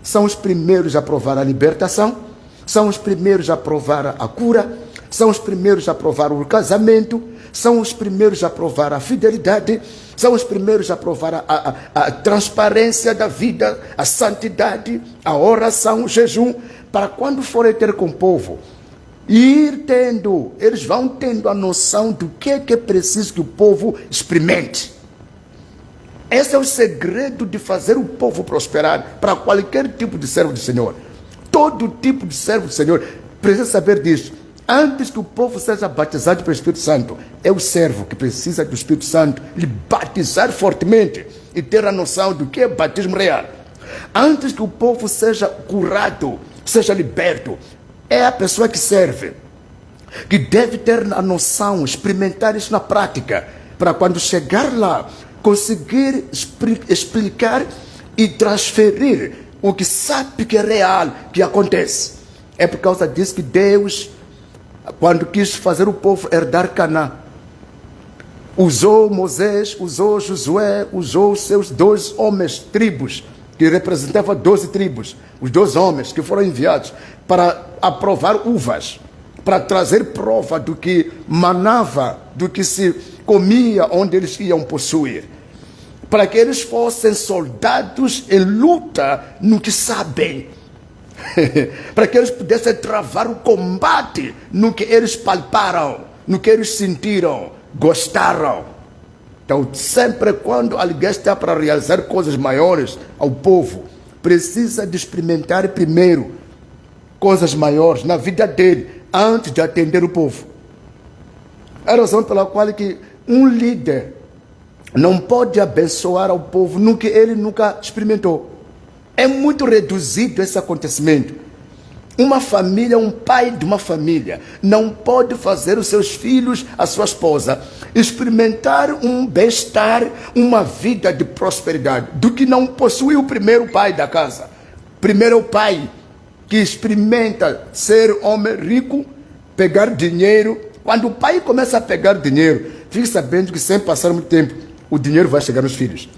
são os primeiros a aprovar a libertação, são os primeiros a aprovar a cura, são os primeiros a aprovar o casamento, são os primeiros a aprovar a fidelidade, são os primeiros a aprovar a transparência da vida, a santidade, a oração, o jejum, para quando forem ter com o povo, eles vão tendo a noção do que é preciso que o povo experimente. Esse é o segredo de fazer o povo prosperar para qualquer tipo de servo do Senhor. Todo tipo de servo do Senhor precisa saber disso. Antes que o povo seja batizado pelo Espírito Santo, é o servo que precisa do Espírito Santo lhe batizar fortemente e ter a noção do que é batismo real. Antes que o povo seja curado, seja liberto, é a pessoa que serve, que deve ter a noção, experimentar isso na prática, para quando chegar lá, conseguir explicar e transferir o que sabe que é real, que acontece. É por causa disso que Deus, quando quis fazer o povo herdar Canaã, Usou Moisés, usou Josué, usou os seus 12 homens, tribos, que representavam 12 tribos, os 12 homens que foram enviados para aprovar uvas, para trazer prova do que manava, do que se comia, onde eles iam possuir, para que eles fossem soldados em luta no que sabem, para que eles pudessem travar o combate no que eles palparam, no que eles sentiram, gostaram. Então, sempre quando alguém está para realizar coisas maiores ao povo, precisa de experimentar primeiro coisas maiores na vida dele, antes de atender o povo. É a razão pela qual que um líder não pode abençoar ao povo no que ele nunca experimentou. É muito reduzido esse acontecimento. Uma família, um pai de uma família, não pode fazer os seus filhos, a sua esposa, experimentar um bem-estar, uma vida de prosperidade, do que não possui o primeiro pai da casa. Primeiro é o pai que experimenta ser homem rico, pegar dinheiro. Quando o pai começa a pegar dinheiro, fique sabendo que sem passar muito tempo, o dinheiro vai chegar nos filhos.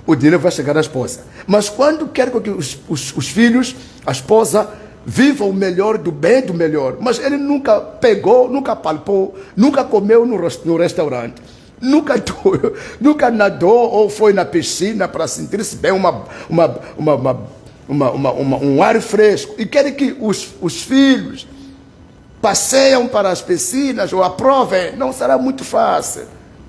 O dinheiro vai chegar na esposa. Mas quando quer que os filhos, a esposa, vivam o melhor do bem do melhor, mas ele nunca pegou, nunca palpou, nunca comeu no restaurante, nunca nadou ou foi na piscina para sentir-se bem, um ar fresco, e quer que os filhos passeiam para as piscinas ou aprovem, não será muito fácil.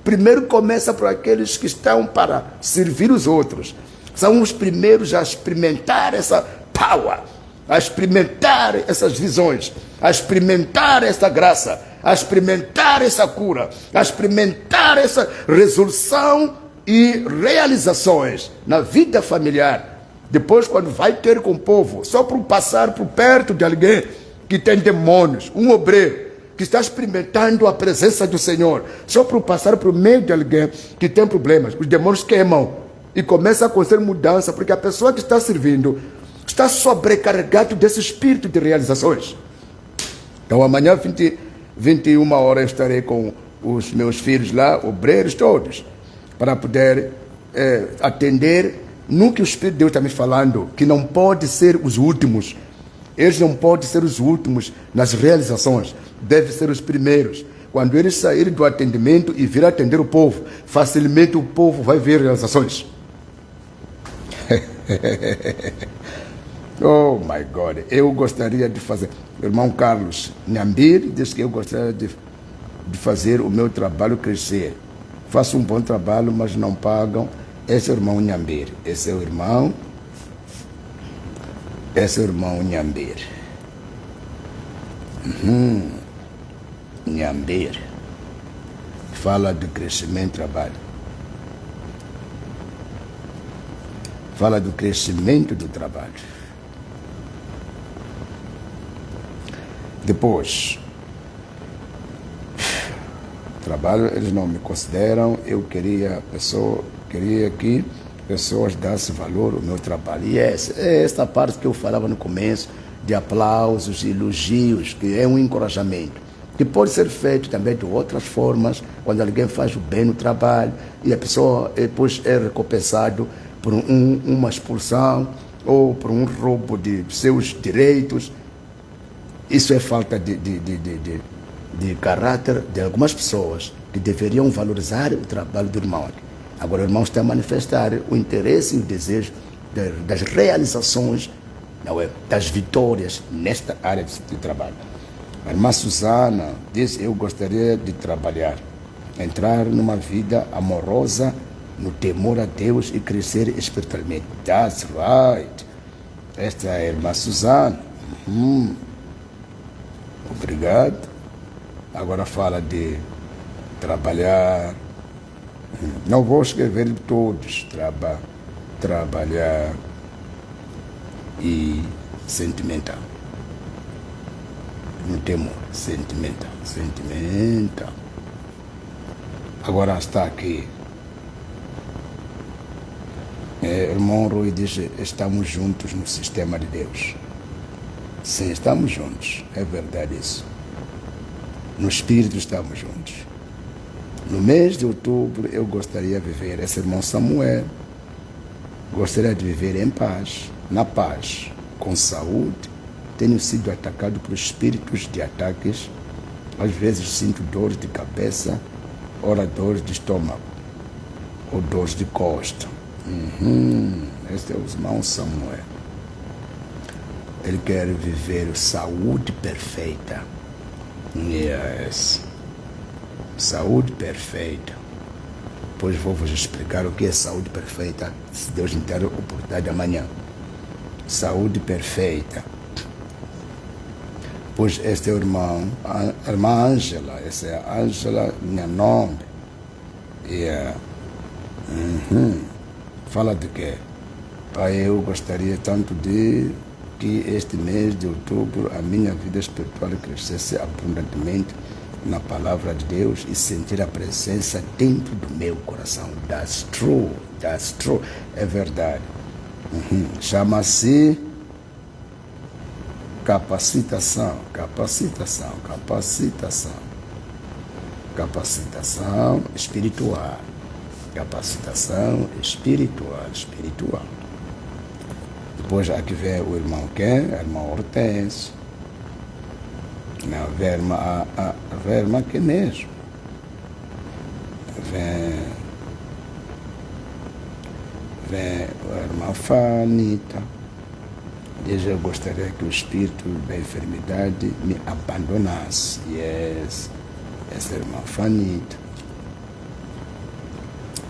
Primeiro começa por aqueles que estão para servir os outros. São os primeiros a experimentar essa power, a experimentar essas visões, a experimentar essa graça, a experimentar essa cura, a experimentar essa resolução e realizações na vida familiar. Depois, quando vai ter com o povo, só por passar por perto de alguém que tem demônios, um obreiro que está experimentando a presença do Senhor, só por passar por meio de alguém que tem problemas, os demônios queimam e começa a acontecer mudança, porque a pessoa que está servindo está sobrecarregado desse espírito de realizações. Então amanhã, 21 horas, eu estarei com os meus filhos lá, obreiros todos, para poder atender no que o Espírito de Deus está me falando, que não pode ser os últimos. Eles não podem ser os últimos nas realizações, devem ser os primeiros. Quando eles saírem do atendimento e vir atender o povo, facilmente o povo vai ver realizações. Oh my God, eu gostaria de fazer. O irmão Carlos Nhambir diz que eu gostaria de fazer o meu trabalho crescer. Faço um bom trabalho, mas não pagam. Esse é o irmão Nhambir. Esse é o irmão Nhambir. Nhambir. Fala de crescimento e trabalho. Fala do crescimento do trabalho. Depois, trabalho, eles não me consideram. Eu queria que pessoas dessem valor ao meu trabalho. E essa parte que eu falava no começo, de aplausos, elogios, que é um encorajamento, que pode ser feito também de outras formas, quando alguém faz o bem no trabalho e a pessoa depois é recompensado por uma expulsão ou por um roubo de seus direitos. Isso é falta de caráter de algumas pessoas que deveriam valorizar o trabalho do irmão. Agora o irmão está a manifestar o interesse e o desejo das realizações, não é, das vitórias nesta área de trabalho. A irmã Susana diz: eu gostaria de trabalhar, entrar numa vida amorosa, no temor a Deus e crescer espiritualmente. That's right. Esta é a irmã Susana. Obrigado. Agora fala de trabalhar. Não vou escrever de todos. Trabalhar e sentimental. No temor. Sentimental. Agora está aqui. Irmão Rui diz: estamos juntos no sistema de Deus. Sim, estamos juntos, é verdade isso. No Espírito estamos juntos. No mês de outubro, eu gostaria de viver, esse irmão Samuel, gostaria de viver em paz, na paz, com saúde. Tenho sido atacado por espíritos de ataques. Às vezes sinto dores de cabeça, ora dores de estômago, ou dores de costa. Este é o irmão Samuel. Ele quer viver saúde perfeita. Yes. Saúde perfeita. Depois vou vos explicar o que é saúde perfeita, se Deus me der a oportunidade amanhã. Saúde perfeita. Pois este é o irmão, a irmã Ângela, essa é a Ângela, minha nome. Fala de quê? Pai, eu gostaria tanto de que este mês de outubro a minha vida espiritual crescesse abundantemente na palavra de Deus e sentir a presença dentro do meu coração. That's true, é verdade. Chama-se capacitação espiritual. Capacitação espiritual. Depois aqui vem o irmão quem? A irmã Hortêncio. Não, vem a irmã que mesmo. Vem a irmã Fanita. Diz, eu gostaria que o espírito da enfermidade me abandonasse. Yes. Essa é a irmã Fanita.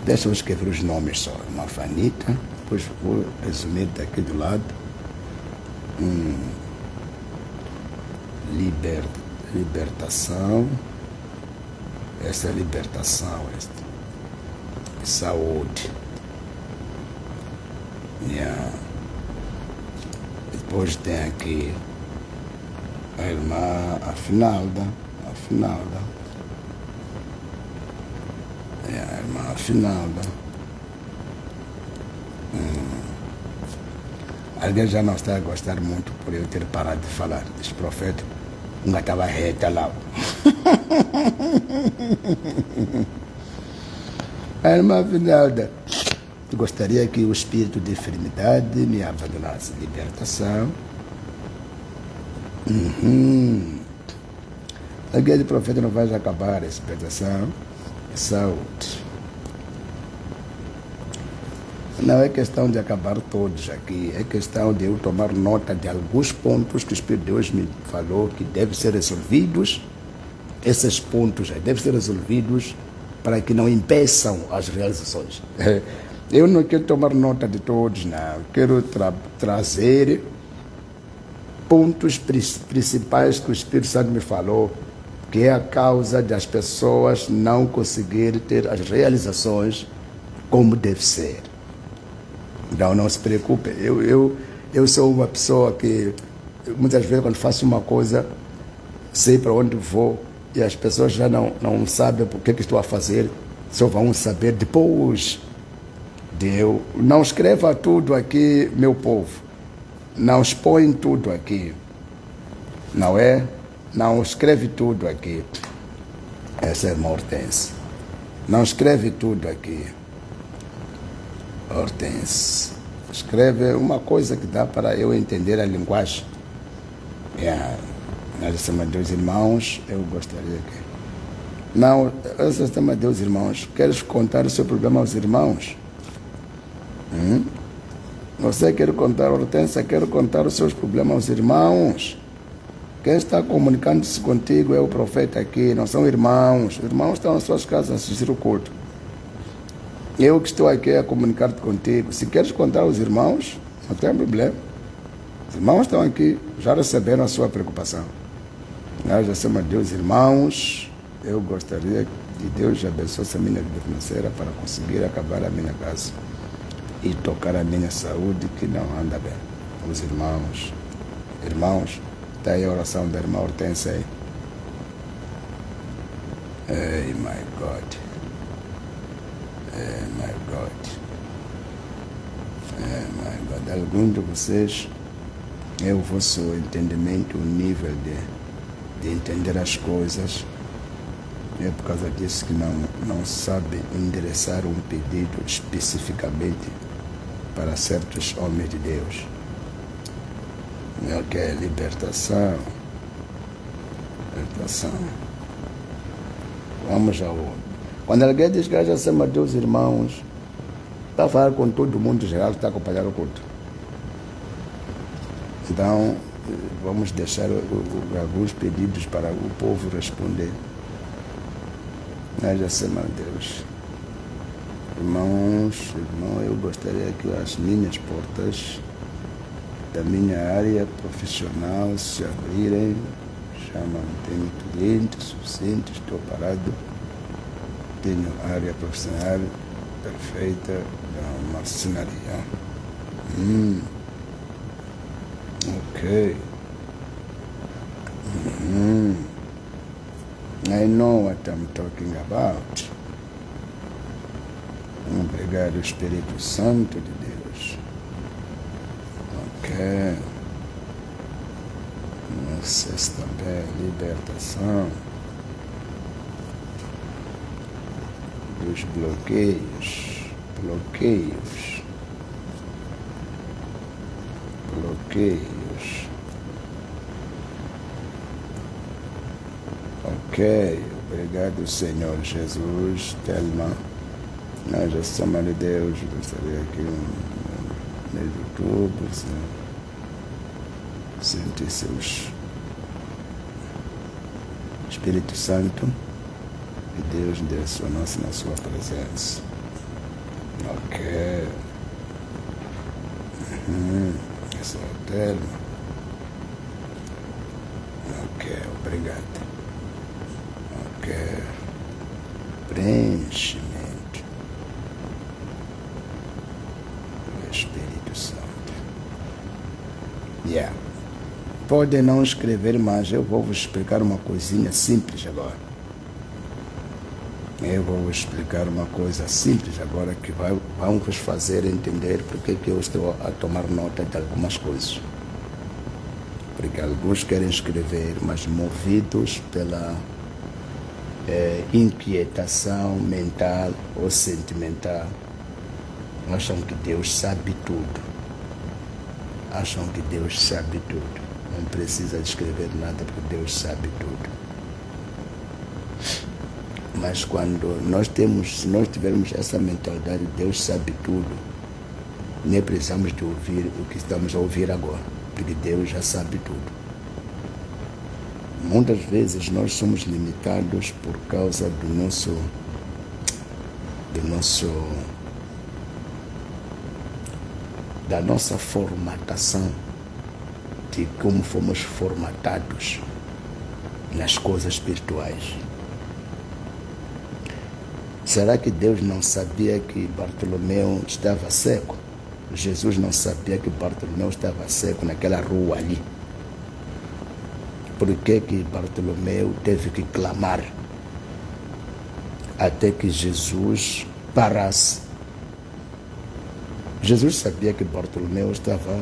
Deixa eu escrever os nomes só. Irmã Fanita. Depois vou resumir daqui do lado. Libertação. Essa é a libertação. Saúde. Depois tem aqui a irmã Afinalda. A irmã Afinalda. Alguém já não está a gostar muito por eu ter parado de falar. Esse profeta nunca estava reta lá. A irmã Afinalda. Gostaria que o espírito de enfermidade me abandonasse. Libertação. A guia do profeta não vai acabar. Libertação. Saúde. Não é questão de acabar todos aqui. É questão de eu tomar nota de alguns pontos que o Espírito de Deus me falou que devem ser resolvidos. Esses pontos devem ser resolvidos para que não impeçam as realizações. Eu não quero tomar nota de todos, não. Quero trazer pontos principais que o Espírito Santo me falou, que é a causa das pessoas não conseguirem ter as realizações como deve ser. Então, não se preocupe. Eu sou uma pessoa que, muitas vezes, quando faço uma coisa, sei para onde vou, e as pessoas já não sabem por que estou a fazer, só vão saber depois. Deus, não escreva tudo aqui, meu povo. Não expõe tudo aqui. Não é? Não escreve tudo aqui. Essa é a irmã Hortência. Não escreve tudo aqui. Hortência. Escreve uma coisa que dá para eu entender a linguagem. Nós somos Deus irmãos, eu gostaria que... Não, nós somos Deus irmãos. Queres contar o seu problema aos irmãos? Você quer contar, Hortência, quer contar os seus problemas aos irmãos? Quem está comunicando-se contigo é o profeta aqui, não são irmãos. Os irmãos estão nas suas casas a assistir o culto. Eu que estou aqui a comunicar-te contigo. Se queres contar aos irmãos, não tem problema. Os irmãos estão aqui, já receberam a sua preocupação. Nós já somos Deus irmãos. Eu gostaria que Deus abençoe a minha vida financeira para conseguir acabar a minha casa e tocar a minha saúde que não anda bem. Os irmãos, está aí a oração da irmã Hortência aí. Hey, my God. Alguns de vocês, é o vosso entendimento, o nível de entender as coisas, É por causa disso que não sabe endereçar um pedido especificamente para certos homens de Deus. Que é libertação. Libertação. Vamos ao outro. Quando alguém diz que já chama Deus, irmãos, está a falar com todo mundo em geral que está a acompanhar o culto. Então, vamos deixar alguns pedidos para o povo responder. Já chama Deus. Irmãos, eu gostaria que as minhas portas da minha área profissional se abrirem. Tenho cliente suficiente, estou parado. Tenho área profissional perfeita da marcenaria. Ok. I know what I'm talking about. Obrigado, Espírito Santo de Deus. Ok. Vocês também, libertação dos bloqueios. Ok, obrigado, Senhor Jesus. Telma, nós já somos de Deus. Gostaria aqui no mês de outubro, sentir seus Espírito Santo e Deus direcionar-se na sua presença. Ok. Esse é o termo. Ok, obrigado. Ok. Preenchimento do Espírito Santo. Pode não escrever, mas eu vou vos explicar uma coisinha simples agora. Eu vou vos explicar uma coisa simples agora que vão vos fazer entender porque que eu estou a tomar nota de algumas coisas. Porque alguns querem escrever, mas movidos pela inquietação mental ou sentimental, acham que Deus sabe tudo. Não precisa escrever nada porque Deus sabe tudo. Mas quando se nós tivermos essa mentalidade, Deus sabe tudo, nem precisamos de ouvir o que estamos a ouvir agora, porque Deus já sabe tudo. Muitas vezes nós somos limitados por causa da nossa formatação, de como fomos formatados nas coisas espirituais. Será que Deus não sabia que Bartolomeu estava seco? Jesus não sabia que Bartolomeu estava seco naquela rua ali. Por que Bartolomeu teve que clamar até que Jesus parasse? Jesus sabia que Bartolomeu estava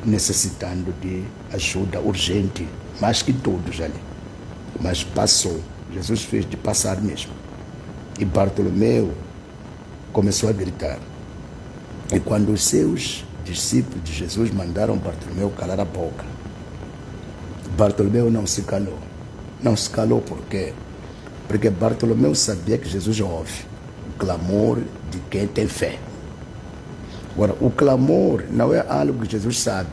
necessitando de ajuda urgente, mais que todos ali. Mas passou. Jesus fez de passar mesmo. E Bartolomeu começou a gritar. E quando os seus discípulos de Jesus mandaram Bartolomeu calar a boca, Bartolomeu não se calou. Não se calou por quê? Porque Bartolomeu sabia que Jesus ouve o clamor de quem tem fé. Agora, o clamor não é algo que Jesus sabe.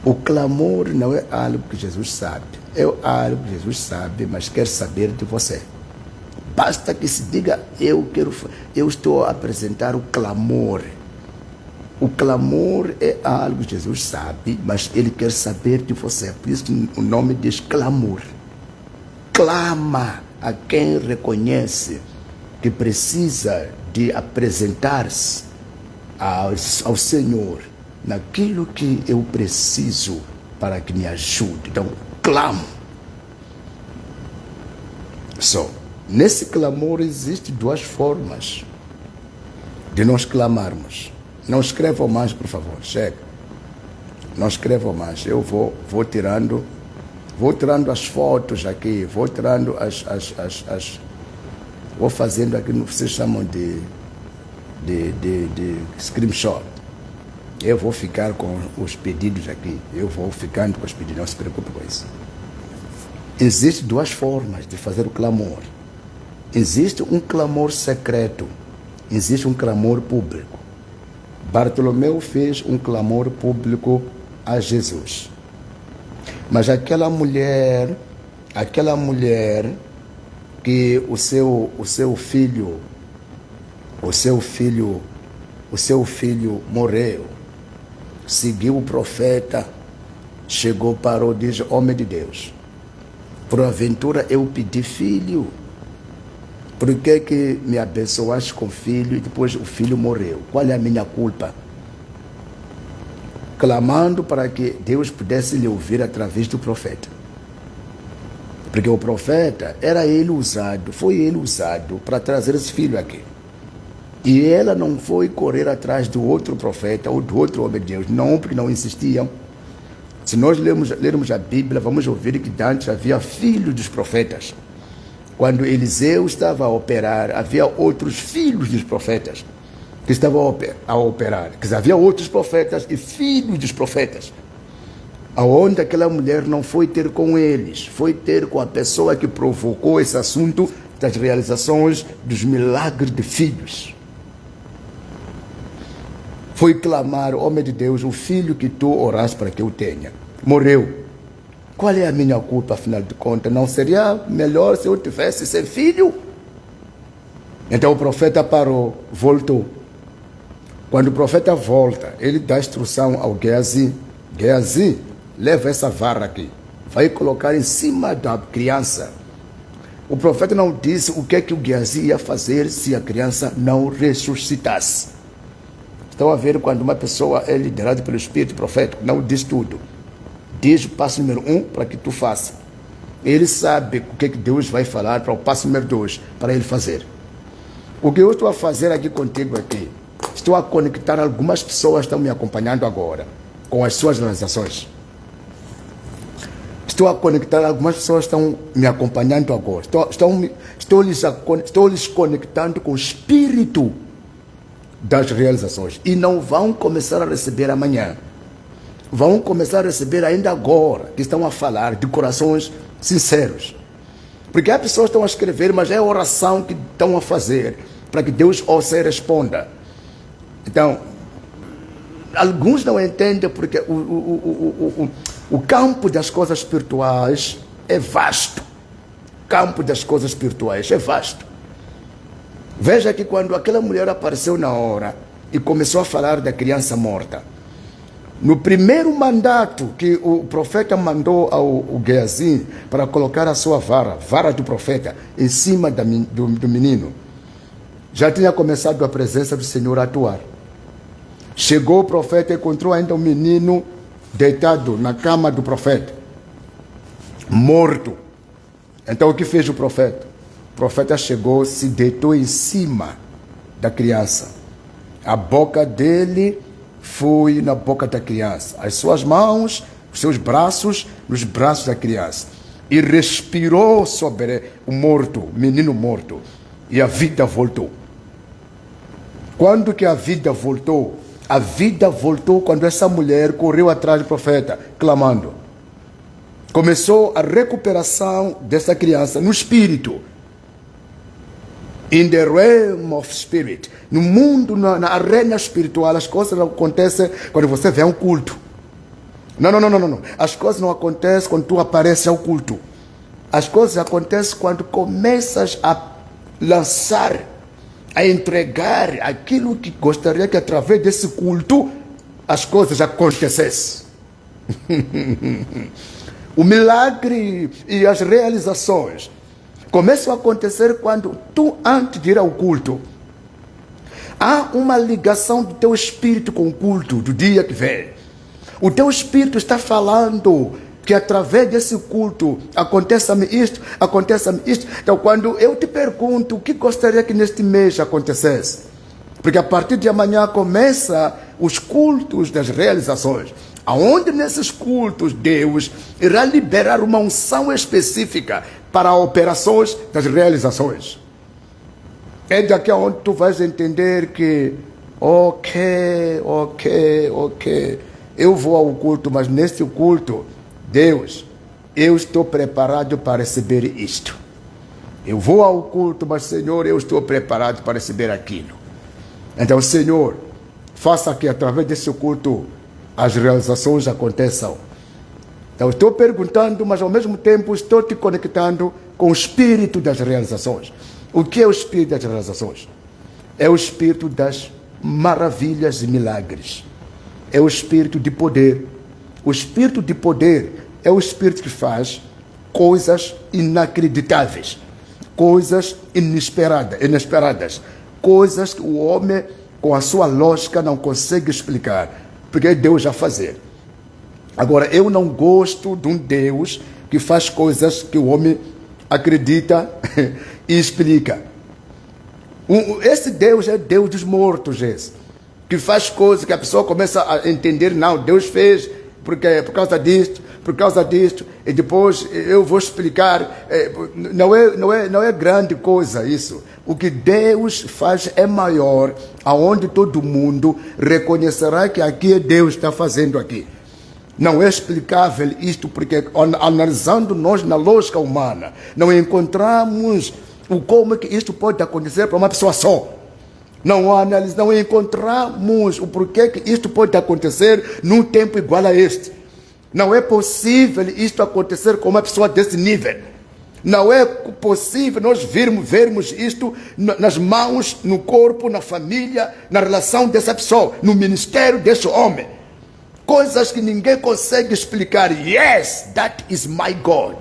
O clamor não é algo que Jesus sabe. É algo que Jesus sabe, mas quer saber de você. Basta que se diga, eu estou a apresentar o clamor. O clamor é algo que Jesus sabe, mas ele quer saber de você. Por isso que o nome diz clamor. Clama a quem reconhece que precisa de apresentar-se ao Senhor naquilo que eu preciso para que me ajude. Então, clamo. Nesse clamor existem duas formas de nós clamarmos. Não escrevam mais, por favor. Chega. Não escrevam mais. Eu vou tirando Vou tirando as fotos aqui, vou tirando vou fazendo aquilo que vocês chamam de screenshot. Eu vou ficar com os pedidos aqui. Eu vou ficando com os pedidos, não se preocupe com isso. Existem duas formas de fazer o clamor. Existe um clamor secreto. Existe um clamor público. Bartolomeu fez um clamor público a Jesus. Mas aquela mulher que o seu filho morreu, seguiu o profeta, chegou, parou, diz: homem de Deus, porventura eu pedi filho, por que me abençoaste com filho e depois o filho morreu? Qual é a minha culpa? Clamando para que Deus pudesse lhe ouvir através do profeta. Porque o profeta foi ele usado para trazer esse filho aqui. E ela não foi correr atrás do outro profeta ou do outro homem de Deus, não, porque não insistiam. Se nós lermos a Bíblia, vamos ouvir que antes havia filhos dos profetas. Quando Eliseu estava a operar, havia outros filhos dos profetas que estavam a operar. Quer dizer, havia outros profetas e filhos dos profetas. Aonde aquela mulher não foi ter com eles, foi ter com a pessoa que provocou esse assunto das realizações dos milagres de filhos. Foi clamar: homem de Deus, o filho que tu oraste para que eu tenha morreu. Qual é a minha culpa, afinal de contas? Não seria melhor se eu tivesse sem filho? Então o profeta parou, voltou. Quando o profeta volta, ele dá instrução ao Geazi: Geazi, leva essa vara aqui, vai colocar em cima da criança. O profeta não disse o que o Geazi ia fazer se a criança não ressuscitasse. Estão a ver quando uma pessoa é liderada pelo Espírito profético, não diz tudo. Diz o passo número 1 para que tu faça. Ele sabe o que Deus vai falar para o passo número 2, para ele fazer. O que eu estou a fazer aqui contigo aqui, estou a conectar algumas pessoas que estão me acompanhando agora com as suas realizações. Estou a conectar algumas pessoas que estão me acompanhando agora. Estou lhes conectando com o espírito das realizações. E não vão começar a receber amanhã. Vão começar a receber ainda agora, que estão a falar de corações sinceros. Porque há pessoas que estão a escrever, mas é a oração que estão a fazer para que Deus ouça e responda. Então, alguns não entendem porque o campo das coisas espirituais é vasto. O campo das coisas espirituais é vasto. Veja que quando aquela mulher apareceu na hora e começou a falar da criança morta, no primeiro mandato que o profeta mandou ao Geazi para colocar a sua vara do profeta, em cima do menino, já tinha começado a presença do Senhor a atuar. Chegou o profeta e encontrou ainda um menino deitado na cama do profeta, morto. Então o que fez o profeta? O profeta chegou, se deitou em cima da criança. A boca dele foi na boca da criança, as suas mãos, os seus braços, nos braços da criança, e respirou sobre o morto, o menino morto, e a vida voltou. Quando que a vida voltou? A vida voltou quando essa mulher correu atrás do profeta, clamando. Começou a recuperação dessa criança no espírito. In the realm of spirit. No mundo, na arena espiritual, as coisas não acontecem quando você vê um culto. Não. As coisas não acontecem quando tu apareces ao culto. As coisas acontecem quando começas a lançar, a entregar aquilo que gostaria que através desse culto as coisas acontecessem. O milagre e as realizações começam a acontecer quando tu, antes de ir ao culto, há uma ligação do teu espírito com o culto do dia que vem. O teu espírito está falando que através desse culto aconteça-me isto, aconteça-me isto. Então, quando eu te pergunto o que gostaria que neste mês acontecesse, porque a partir de amanhã começa os cultos das realizações. Aonde nesses cultos Deus irá liberar uma unção específica para operações das realizações. É daqui aonde tu vais entender que ok, eu vou ao culto, mas neste culto, Deus, eu estou preparado para receber isto. Eu vou ao culto, mas Senhor, eu estou preparado para receber aquilo. Então, Senhor, faça que através desse culto as realizações aconteçam. Então, estou perguntando, mas ao mesmo tempo estou te conectando com o espírito das realizações. O que é o espírito das realizações? É o espírito das maravilhas e milagres. É o espírito de poder. O espírito de poder é o espírito que faz coisas inacreditáveis, coisas inesperadas, coisas que o homem, com a sua lógica, não consegue explicar, porque é Deus a fazer. Agora, eu não gosto de um Deus que faz coisas que o homem acredita e explica. Esse Deus é Deus dos mortos, esse, que faz coisas que a pessoa começa a entender, não, Deus fez porque por causa disto, e depois eu vou explicar. Não é grande coisa isso. O que Deus faz é maior, aonde todo mundo reconhecerá que aqui é Deus que está fazendo aqui. Não é explicável isto, porque analisando nós na lógica humana, não encontramos como que isto pode acontecer para uma pessoa só. Não encontramos o porquê que isto pode acontecer num tempo igual a este. Não é possível isto acontecer com uma pessoa desse nível. Não é possível nós vermos isto nas mãos, no corpo, na família, na relação dessa pessoa, no ministério desse homem. Coisas que ninguém consegue explicar. Yes, that is my God.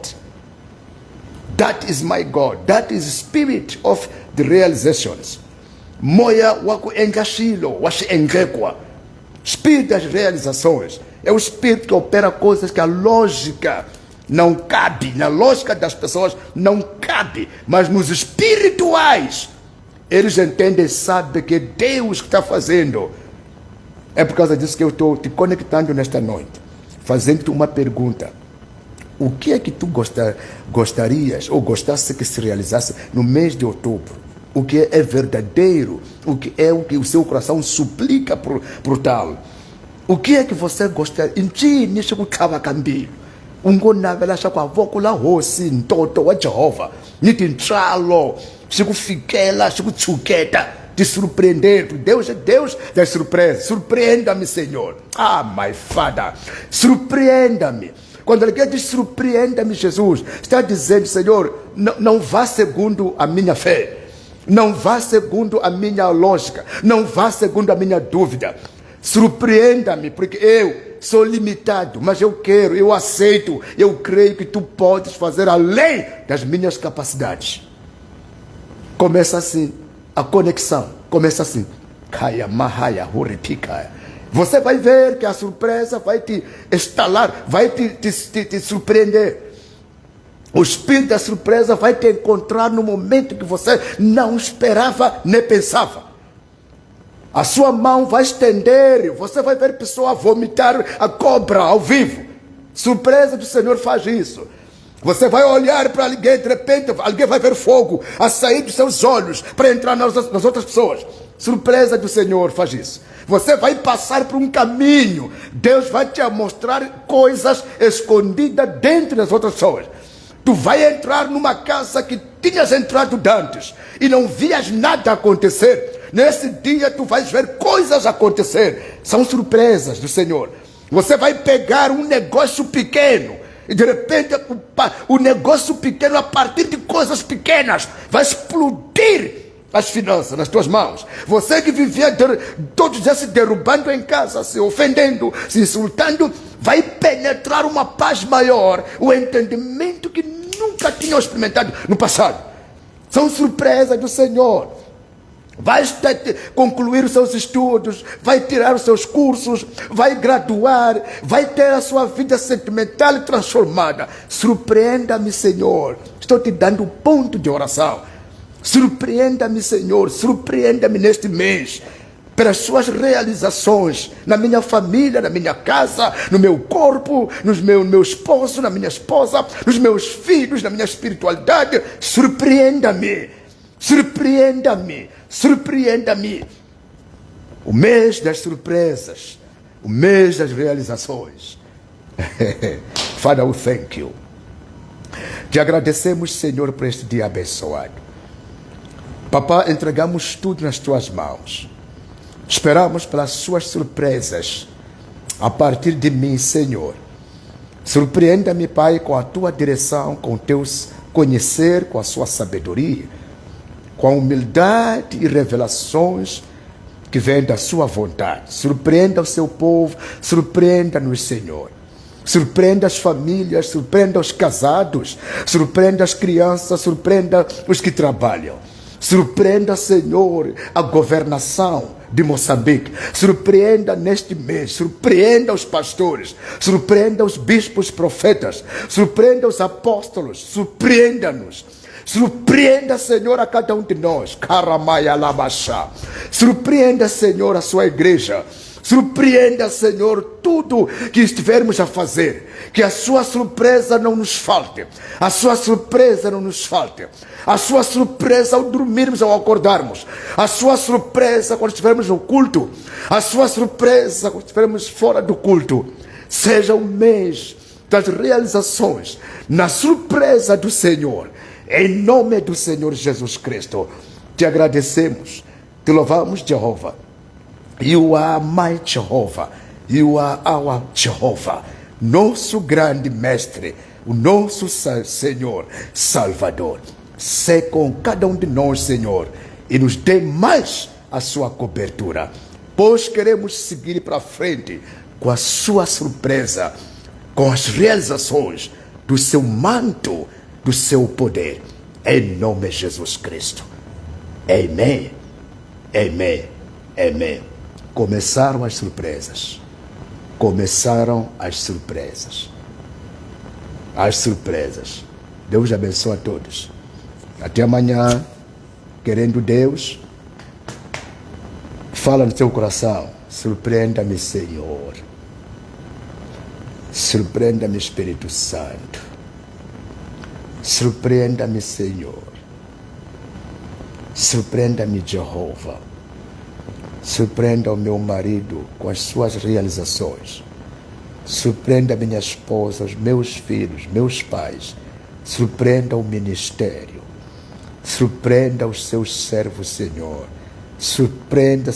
That is my God. That is the spirit of the realizations. Moya wako engashilo, washi engekwa. Espírito das realizações. É o espírito que opera coisas que a lógica não cabe. Na lógica das pessoas não cabe. Mas nos espirituais, eles entendem e sabem que é Deus que está fazendo. É por causa disso que eu estou te conectando nesta noite, fazendo-te uma pergunta. O que é que tu gostarias ou gostasse que se realizasse no mês de outubro? O que é verdadeiro? O que é o que o seu coração suplica por tal? O que é que você gostaria? Inchini xikutlhavakambilo. Ungonavela xa ku avoko la hosi ntoto wa Jehova. Ni tintswalo xikufikela xikutshuketa. Te surpreender. Deus é Deus das surpresas. Surpreenda-me, Senhor. Ah, my Father. Surpreenda-me. Quando ele quer dizer surpreenda-me, Jesus, está dizendo, Senhor, não vá segundo a minha fé. Não vá segundo a minha lógica. Não vá segundo a minha dúvida. Surpreenda-me, porque eu sou limitado, mas eu quero, eu aceito, eu creio que tu podes fazer além das minhas capacidades. Começa assim. A conexão começa assim. Kaya mahaya huripikaya. Você vai ver que a surpresa vai te estalar, vai te surpreender. O espírito da surpresa vai te encontrar no momento que você não esperava nem pensava. A sua mão vai estender, você vai ver pessoa vomitar a cobra ao vivo. Surpresa do Senhor faz isso. Você vai olhar para alguém, de repente alguém vai ver fogo a sair dos seus olhos para entrar nas outras pessoas. Surpresa do Senhor faz isso. Você vai passar por um caminho, Deus vai te mostrar coisas escondidas dentro das outras pessoas. Tu vai entrar numa casa que tinhas entrado antes e não vias nada acontecer. Nesse dia tu vais ver coisas acontecer. São surpresas do Senhor. Você vai pegar um negócio pequeno e de repente o negócio pequeno, a partir de coisas pequenas, vai explodir as finanças nas tuas mãos. Você que vivia todos os dias se derrubando em casa, se ofendendo, se insultando, vai penetrar uma paz maior, o entendimento que nunca tinham experimentado no passado. São surpresas do Senhor. Vai concluir os seus estudos, vai tirar os seus cursos, vai graduar, vai ter a sua vida sentimental transformada. Surpreenda-me, Senhor. Estou te dando um ponto de oração. Surpreenda-me, Senhor. Surpreenda-me neste mês. pelas suas realizações na minha família, na minha casa, no meu corpo, no meu esposo, na minha esposa, nos meus filhos, na minha espiritualidade. Surpreenda-me, surpreenda-me, surpreenda-me. O mês das surpresas, o mês das realizações. Father, we thank you. Te agradecemos, Senhor, por este dia abençoado. Papá, entregamos tudo nas tuas mãos. Esperamos pelas suas surpresas a partir de mim, Senhor. Surpreenda-me, Pai, com a tua direção, com o teu conhecer, com a sua sabedoria, com a humildade e revelações que vêm da sua vontade. Surpreenda o seu povo, surpreenda-nos, Senhor. Surpreenda as famílias, surpreenda os casados, surpreenda as crianças, surpreenda os que trabalham. Surpreenda, Senhor, a governação de Moçambique. Surpreenda neste mês, surpreenda os pastores, surpreenda os bispos profetas, surpreenda os apóstolos, surpreenda-nos. Surpreenda, Senhor, a cada um de nós. Karamaya Labachá. Surpreenda, Senhor, a sua igreja. Surpreenda, Senhor, tudo que estivermos a fazer. Que a sua surpresa não nos falte. A sua surpresa não nos falte. A sua surpresa ao dormirmos, ao acordarmos. A sua surpresa quando estivermos no culto. A sua surpresa quando estivermos fora do culto. Seja o mês das realizações na surpresa do Senhor. Em nome do Senhor Jesus Cristo. Te agradecemos. Te louvamos, Jeová. You are my Jehovah. You are our Jehovah. Nosso grande mestre, o nosso Senhor Salvador. Se com cada um de nós, Senhor, e nos dê mais a sua cobertura, pois queremos seguir para frente com a sua surpresa, com as realizações do seu manto, do seu poder, em nome de Jesus Cristo. Amém. Amém. Amém. Começaram as surpresas. Começaram as surpresas. As surpresas. Deus abençoe a todos. Até amanhã, querendo Deus, fala no teu coração. Surpreenda-me, Senhor. Surpreenda-me, Espírito Santo. Surpreenda-me, Senhor. Surpreenda-me, Jeová. Surpreenda o meu marido com as suas realizações. Surpreenda a minha esposa, os meus filhos, meus pais. Surpreenda o ministério. Surpreenda os seus servos, Senhor. Surpreenda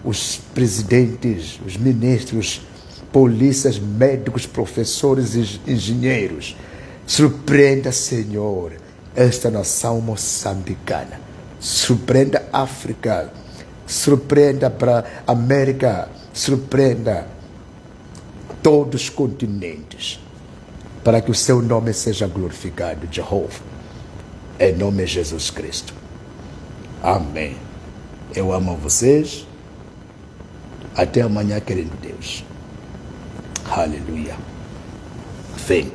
os presidentes, os ministros, polícias, médicos, professores e engenheiros. Surpreenda, Senhor, esta nação moçambicana. Surpreenda a África. Surpreenda para a América. Surpreenda todos os continentes. Para que o seu nome seja glorificado, Jeová. Em nome de Jesus Cristo. Amém. Eu amo vocês. Até amanhã, querendo Deus. Aleluia. Thank you.